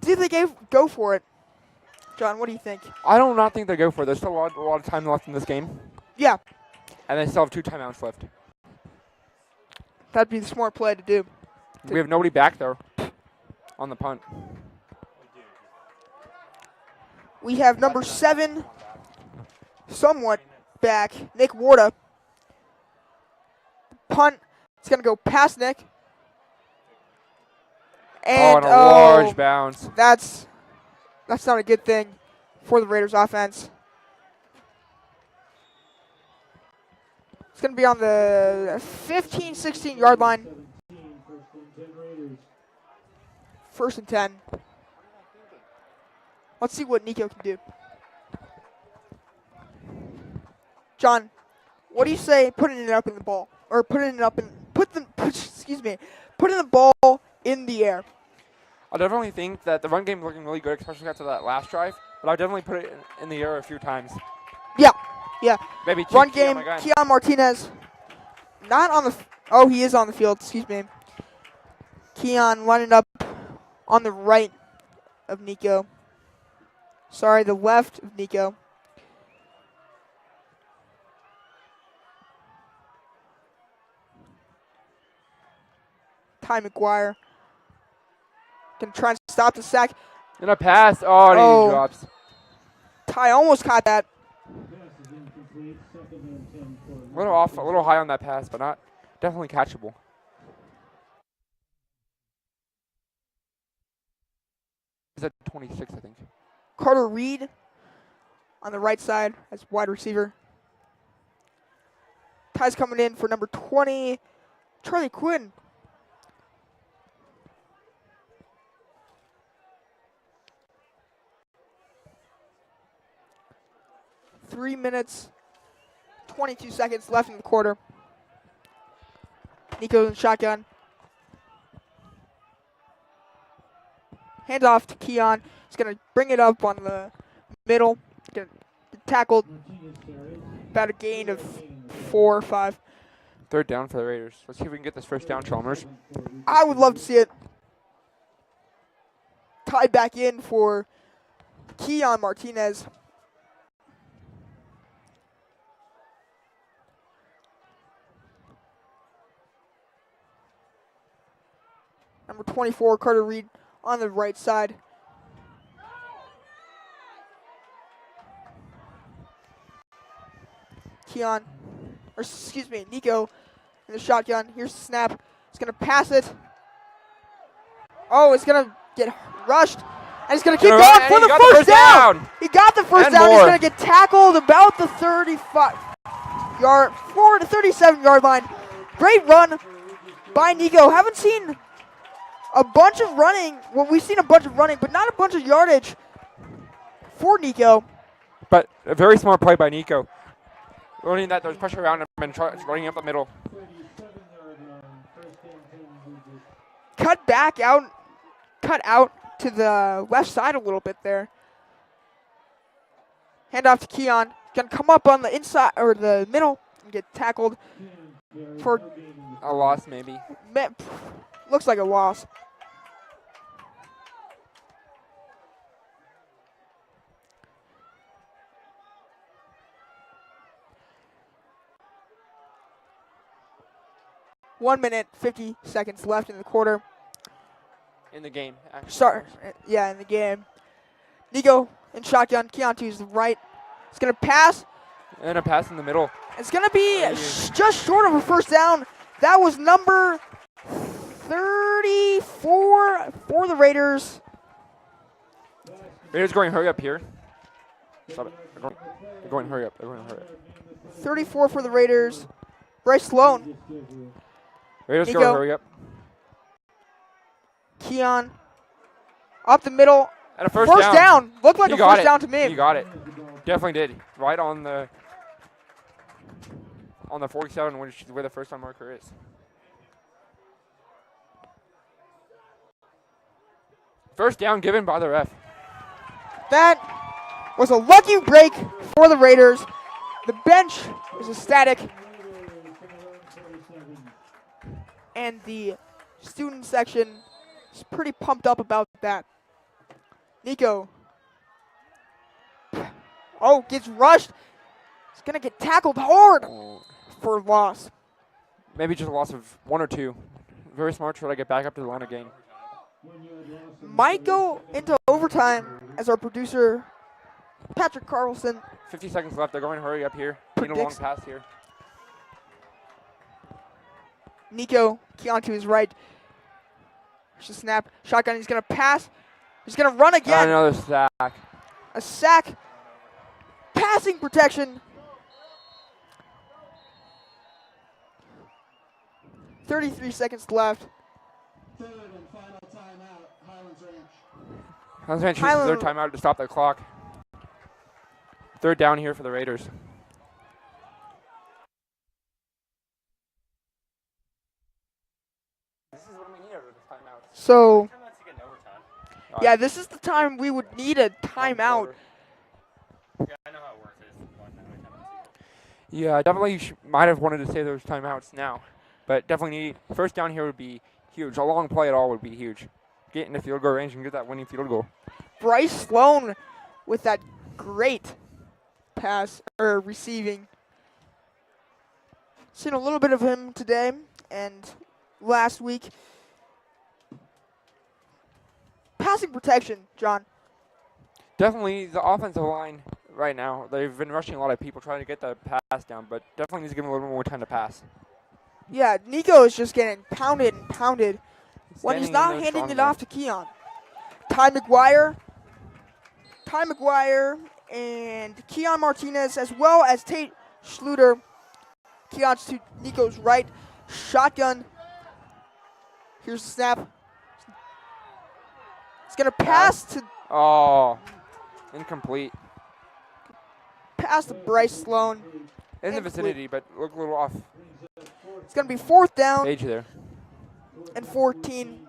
Do they go for it? John, what do you think? I do not think they go for it. There's still a lot of time left in this game. Yeah, And they still have 2 timeouts left. that'd be the smart play to do. We have nobody back there on the punt. We have number 7, somewhat back, Nick Warda. Punt. It's going to go past Nick. And And a large bounce. that's not a good thing for the Raiders offense. It's going to be on the 15, 16 yard line. First and 10. Let's see what Nico can do. John, what do you say putting it up in the ball? Or putting it up in putting the ball in the air. I definitely think that the run game is looking really good, especially after that last drive. But I'll definitely put it in the air a few times. Yeah. Maybe Run game, Keon Martinez. Not on the he is on the field, excuse me. Keon lining up on the right of Nico. Sorry, the left of Nico. Ty McGuire can try and stop the sack. And a pass. Oh, he drops. Ty almost caught that. A little high on that pass, but not definitely catchable. He's at 26, I think. Carter Reed on the right side as wide receiver. Ty's coming in for number 20, Charlie Quinn. Three minutes, 22 seconds left in the quarter. Nico's in shotgun. Hands off to Keon. He's going to bring it up on the middle. Get tackled. About a gain of 4 or 5. Third down for the Raiders. Let's see if we can get this first down, Chalmers. I would love to see it. Tied back in for Keon Martinez. Number 24, Carter Reed on the right side. Nico in the shotgun. Here's the snap. He's going to pass it. Oh, it's going to get rushed. And he's going to keep going for the first down. He got the first down. He's going to get tackled about the 37-yard line. Great run by Nico. Haven't seen a bunch of running. Well, we've seen a bunch of running, but not a bunch of yardage for Nico. But a very smart play by Nico. Learning that there's pressure around him and running up the middle. Cut out to the left side a little bit there. Hand off to Keon. Gonna come up on the inside or the middle and get tackled for a loss, maybe. Looks like a loss. One minute, 50 seconds left in the quarter. In the game. In the game. Nico in shotgun. Keon to his right. He's going to pass. And a pass in the middle. It's going to be just short of a first down. That was number 34 for the Raiders. Raiders going hurry up here. Stop it. They're going hurry up. 34 for the Raiders. Bryce Sloan. Raiders going hurry up. Keon up the middle. And a first down. Looked like a first down to me. He got it. Definitely did. Right on the 47, which is where the first down marker is. First down given by the ref. That was a lucky break for the Raiders. The bench is ecstatic. And the student section is pretty pumped up about that. Nico. Oh, gets rushed. He's going to get tackled hard for a loss. Maybe just a loss of 1 or 2. Very smart try to get back up to the line again. Might go into overtime as our producer, Patrick Carlson. 50 seconds left. They're going to hurry up here. Need a long Predicts. pass here. Nico, Keon to his right. There's a snap. Shotgun. He's going to pass. He's going to run again. Another sack. A sack. Passing protection. 33 seconds left. Third and final timeout, Highlands Ranch. Highlands Ranch uses their timeout to stop the clock. Third down here for the Raiders. This is what we need out of this timeout. So, yeah, this is the time we would need a timeout. Yeah, definitely might have wanted to say those timeouts now. But definitely need first down here would be huge. A long play at all would be huge. Get in the field goal range and get that winning field goal. Bryce Sloan with that great pass or receiving. Seen a little bit of him today and last week. Passing protection, John. Definitely the offensive line right now. They've been rushing a lot of people trying to get the pass down, but definitely needs to give them a little more time to pass. Yeah, Nico is just getting pounded and pounded when he's Standing not in there handing strong it there. off to Keon. Ty McGuire and Keon Martinez, as well as Tate Schluter. Keon's to Nico's right. Shotgun. Here's the snap. He's going to pass to Incomplete. Bryce Sloan. In the vicinity, but look a little off It's going to be fourth down page there. and 14.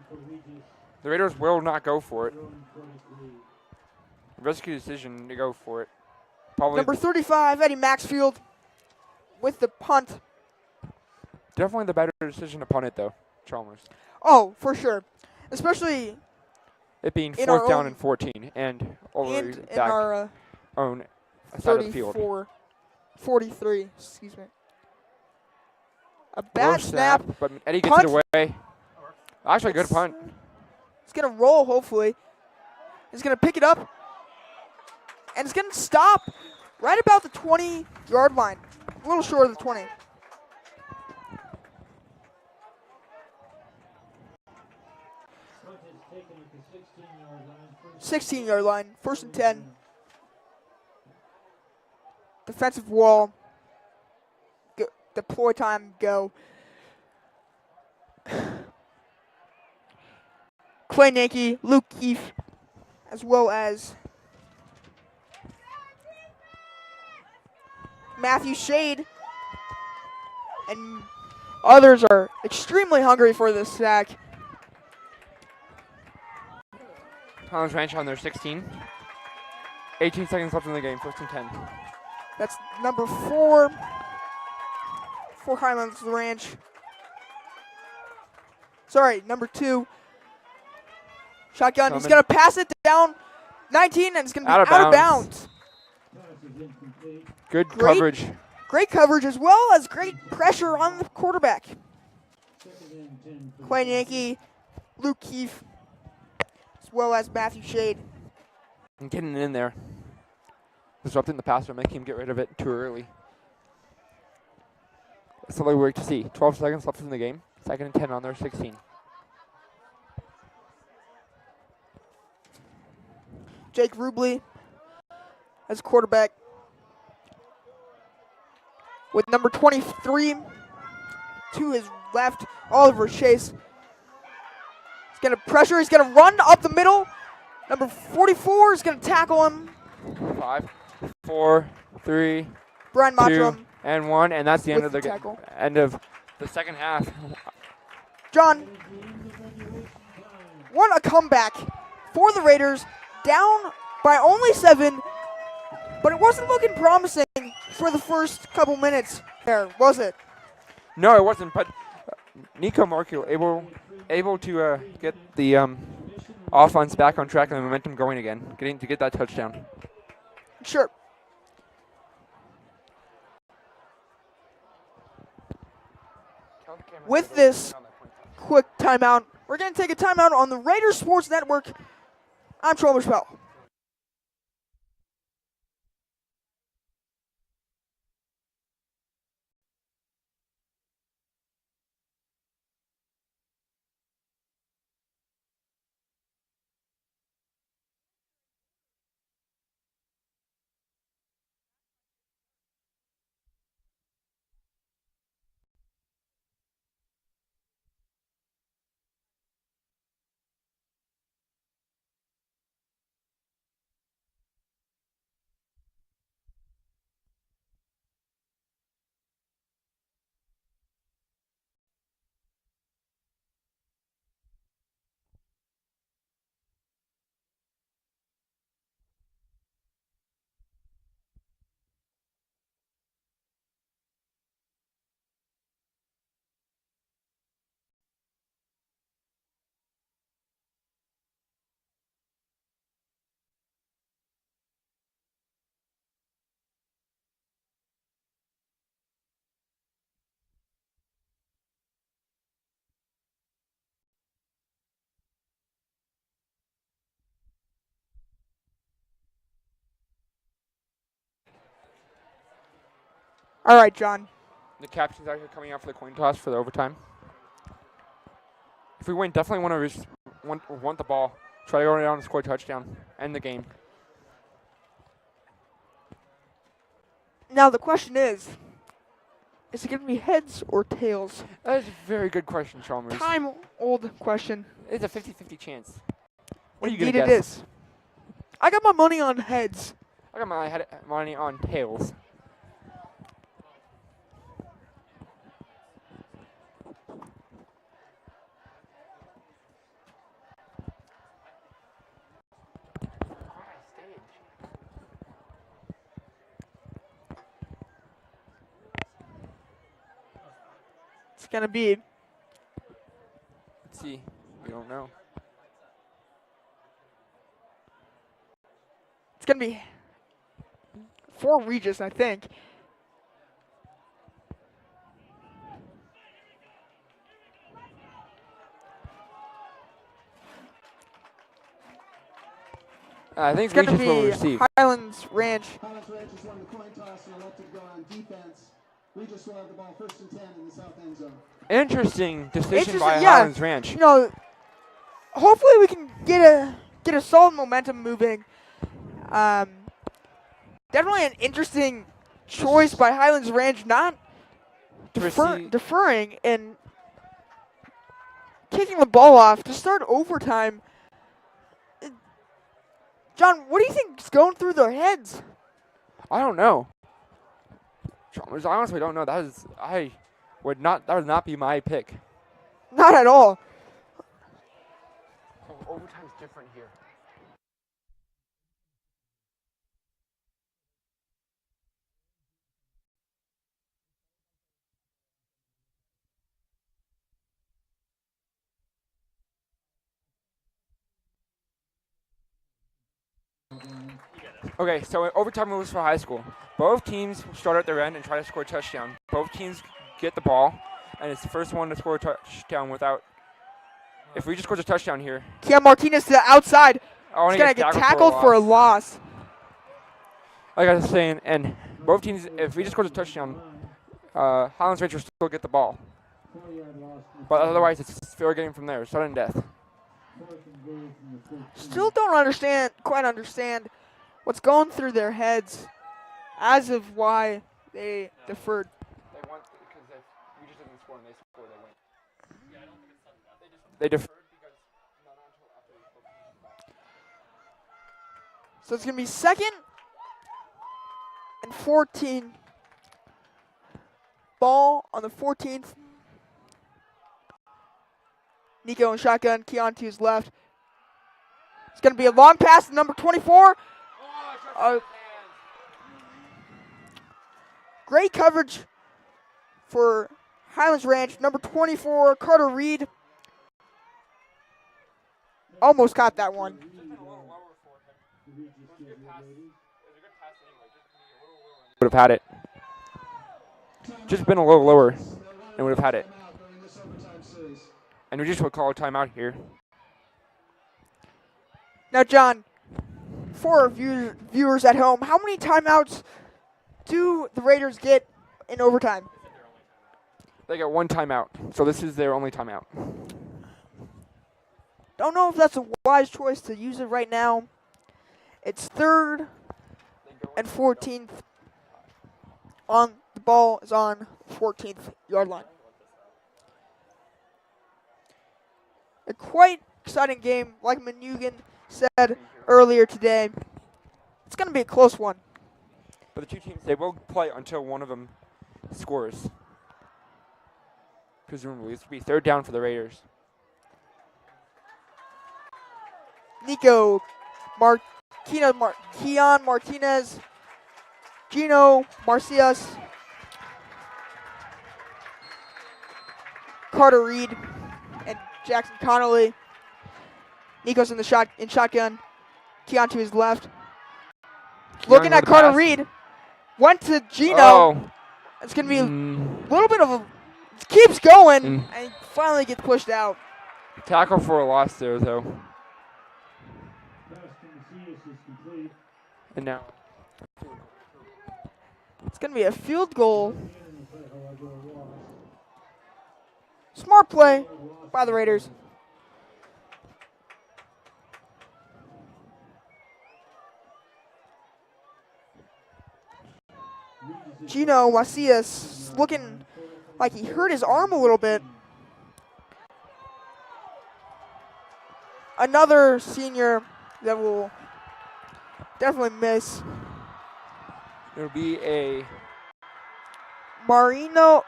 The Raiders will not go for it. Risky decision to go for it. Probably Number 35, Eddie Maxfield with the punt. definitely the better decision to punt it though, Chalmers. Oh, for sure. Especially It being in our fourth down own- and 14 and over in back our own side of the field. 43, excuse me. A Low bad snap. but Eddie gets Punt. it away. Actually, good punt. It's going to roll, hopefully. He's going to pick it up. And it's going to stop right about the 20-yard line. A little short of the 20. Punt is taken at the 16-yard line. 16-yard line, first and 10. Defensive wall. Go, deploy time, go. Clay Yankee, Luke Keefe, as well as Matthew Shade. And others are extremely hungry for this sack. Highlands Ranch on their 16. 18 seconds left in the game, first and 10. That's number 4 for Highlands Ranch. Sorry, number 2. Shotgun. He's going to pass it down 19, and it's going to be out of bounds. Pass is incomplete. Good Great. coverage. Great coverage as well as great pressure on the quarterback. Second and 10 for the Clay Yankee, Luke Keefe, as well as Matthew Shade. And getting in there. Disrupting the passer, making him get rid of it too early. That's all we work to see. 12 seconds left in the game. Second and 10 on their 16. Jake Rubley as quarterback. With number 23 to his left, Oliver Chase. He's going to pressure. He's going to run up the middle. Number 44 is going to tackle him. 5, 4, 3, Brian 2, Mottram. and 1, and that's the end With of the the tackle. end of the second half. John, what a comeback for the Raiders. Down by only 7, but it wasn't looking promising for the first couple minutes there, was it? No, it wasn't, but Nico Markle able to get the offense back on track and the momentum going again, get that touchdown. Sure. With this quick timeout, we're going to take a timeout on the Raiders Sports Network. I'm Chalmers Powell. All right, John. The captain's out here coming out for the coin toss for the overtime. If we win, definitely want the ball. Try to go down and score a touchdown. End the game. Now the question is it going to be heads or tails? That is a very good question, Chalmers. Time-old question. It's a 50-50 chance. What are you Indeed going to it guess? is. I got my money on heads. I got my money on tails. It's going to be Let's see. We don't know. It's going to be for Regis, I think. I think It's going to Regis will be receive. Highlands Ranch. Highlands Ranch has won the coin toss and elected to go on defense. Regis will have the ball 1st and 10 in the south end zone. Interesting decision by yeah. Highlands Ranch. You know, hopefully we can get a solid momentum moving. Definitely an interesting choice by Highlands Ranch, not deferring and kicking the ball off to start overtime. John, what do you think is going through their heads? I don't know. Chalmers, I honestly don't know. That would not be my pick. Not at all. Overtime's different here. Okay, so overtime moves for high school. Both teams start at their end and try to score a touchdown. Both teams get the ball, and it's the first one to score a touchdown without. If Regis scores a touchdown here, Kian Martinez to the outside. oh, He's going to get tackled for a loss. Like I was saying, and both teams, if Regis scores a touchdown, Highlands Ranch will still get the ball. But otherwise, it's fair game from there, sudden death. Still don't quite understand what's going through their heads as of why they deferred. They want, because if Regis doesn't score and they score, they win. They deferred because not until after they scored. So it's going to be 2nd and 14. Ball on the 14th. Nico in shotgun, Keon to his left. It's going to be a long pass to number 24. Great coverage for Highlands Ranch. Number 24, Carter Reed. Almost caught that one. Would have had it. Just been a little lower and would have had it. And we just would call a timeout here. Now, John, for viewers at home, how many timeouts do the Raiders get in overtime? They got one timeout, so this is their only timeout. Don't know if that's a wise choice to use it right now. It's 3rd and 14th. The ball is on 14th yard line. A quite exciting game, like Manugan said earlier today. It's going to be a close one. But the two teams, they will play until one of them scores. Presumably, this will be 3rd down for the Raiders. Nico, Keon Martinez, Gino Marcias, Carter Reed, and Jackson Connolly. Nico's in shotgun. Keon to his left. Looking at Carter Reed. Went to Gino. Oh. It's going to be a little bit of a... Keeps going, and finally gets pushed out. Tackle for a loss there, though. And now it's going to be a field goal. Smart play by the Raiders. Gino Macias looking like he hurt his arm a little bit. Another senior that will definitely miss. it'll be a Marino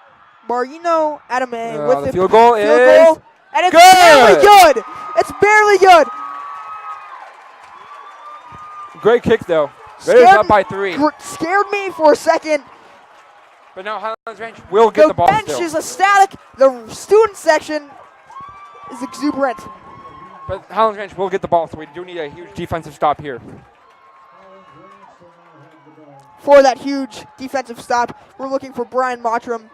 Adame with the the field goal is and it's good. barely good. It's barely good. Great kick though. Raiders up by 3. Scared me for a second. But now Highlands Ranch will get the ball bench still. is ecstatic. The student section is exuberant. But Highlands Ranch will get the ball, so we do need a huge defensive stop here. For that huge defensive stop, we're looking for Brian Mottram.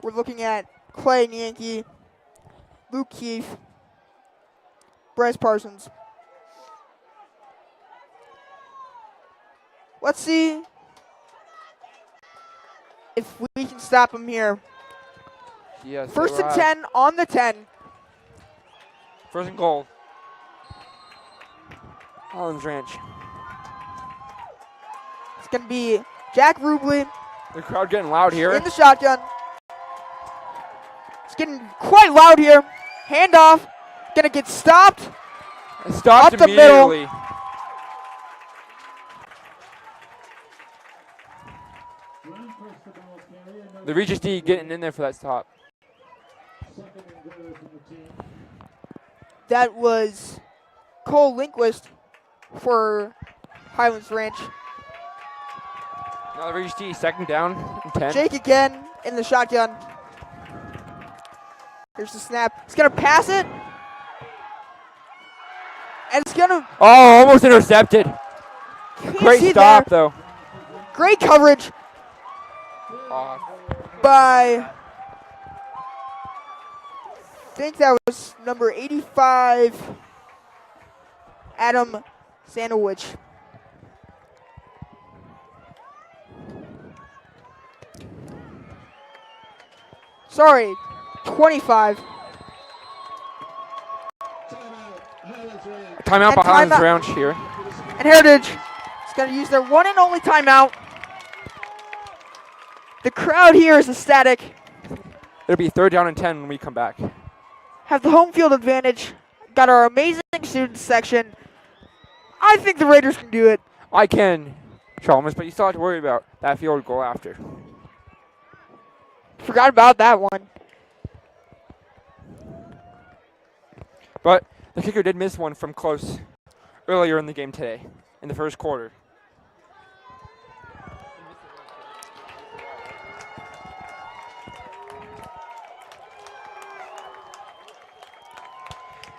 We're looking at Clay Yankee, Luke Keefe, Bryce Parsons. Let's see if we can stop him here. Yes. 1st and 10 on the 10. 1st and goal. Highlands Ranch. It's going to be Jack Rubley The crowd getting loud here. in the shotgun. It's getting quite loud here. Handoff. Going to get stopped. Stopped up the middle. immediately. The Regis D getting in there for that stop. That was Cole Lindquist for Highlands Ranch. Now the Regis D 2nd down and 10. Jake again in the shotgun. Here's the snap. He's going to pass it. And it's going to... Oh, almost intercepted. Great stop, though. Great coverage by... I think that was number 85, Adam Sandowich. Sorry, 25. Timeout by Highlands Ranch here. And Heritage is going to use their one and only timeout. The crowd here is ecstatic. It'll be 3rd down and 10 when we come back. Have the home field advantage. Got our amazing student section. I think the Raiders can do it. I can, Chalmers, but you still have to worry about that field goal after. Forgot about that one. But the kicker did miss one from close earlier in the game today, in the 1st quarter.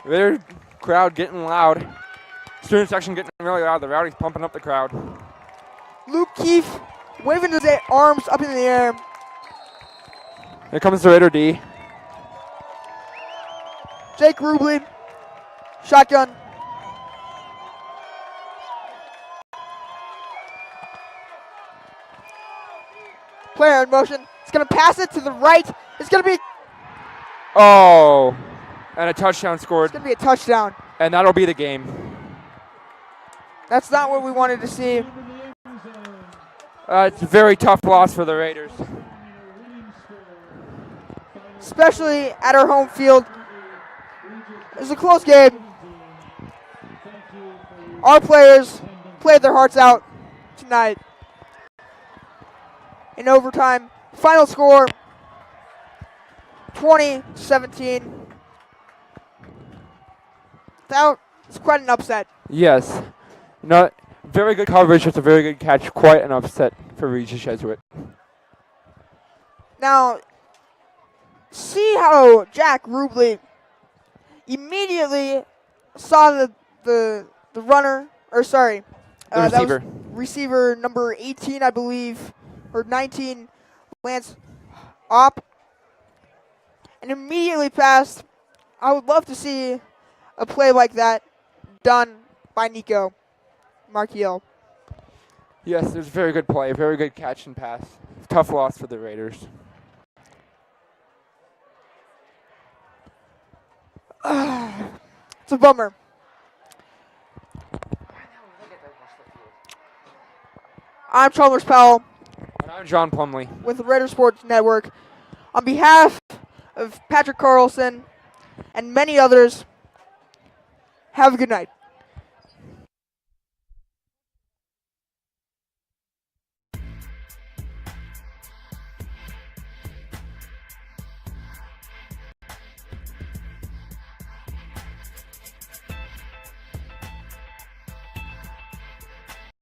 Raider crowd getting loud. Student section getting really loud. The Rowdies pumping up the crowd. Luke Keefe waving his arms up in the air. Here comes the Raider D. Jake Rubley, shotgun. Player in motion. He's going to pass it to the right. It's going to be Oh, and a touchdown scored. It's going to be a touchdown. And that'll be the game. That's not what we wanted to see. It's a very tough loss for the Raiders. Especially at our home field. It was a close game. Our players played their hearts out tonight. In overtime, final score 20-17. That was quite an upset. Yes. Not very good coverage, just a very good catch. Quite an upset for Regis Jesuit. Now, see how Jack Rubley immediately saw the runner, or sorry, The receiver. That was receiver number 18, I believe, or 19, Lance Opp, and immediately passed. I would love to see a play like that done by Nico Markiel. Yes, it was a very good play, very good catch and pass. Tough loss for the Raiders. It's a bummer. I'm Chalmers Powell And I'm John Plumley. with the Raider Sports Network. On behalf of Patrick Carlson and many others, have a good night.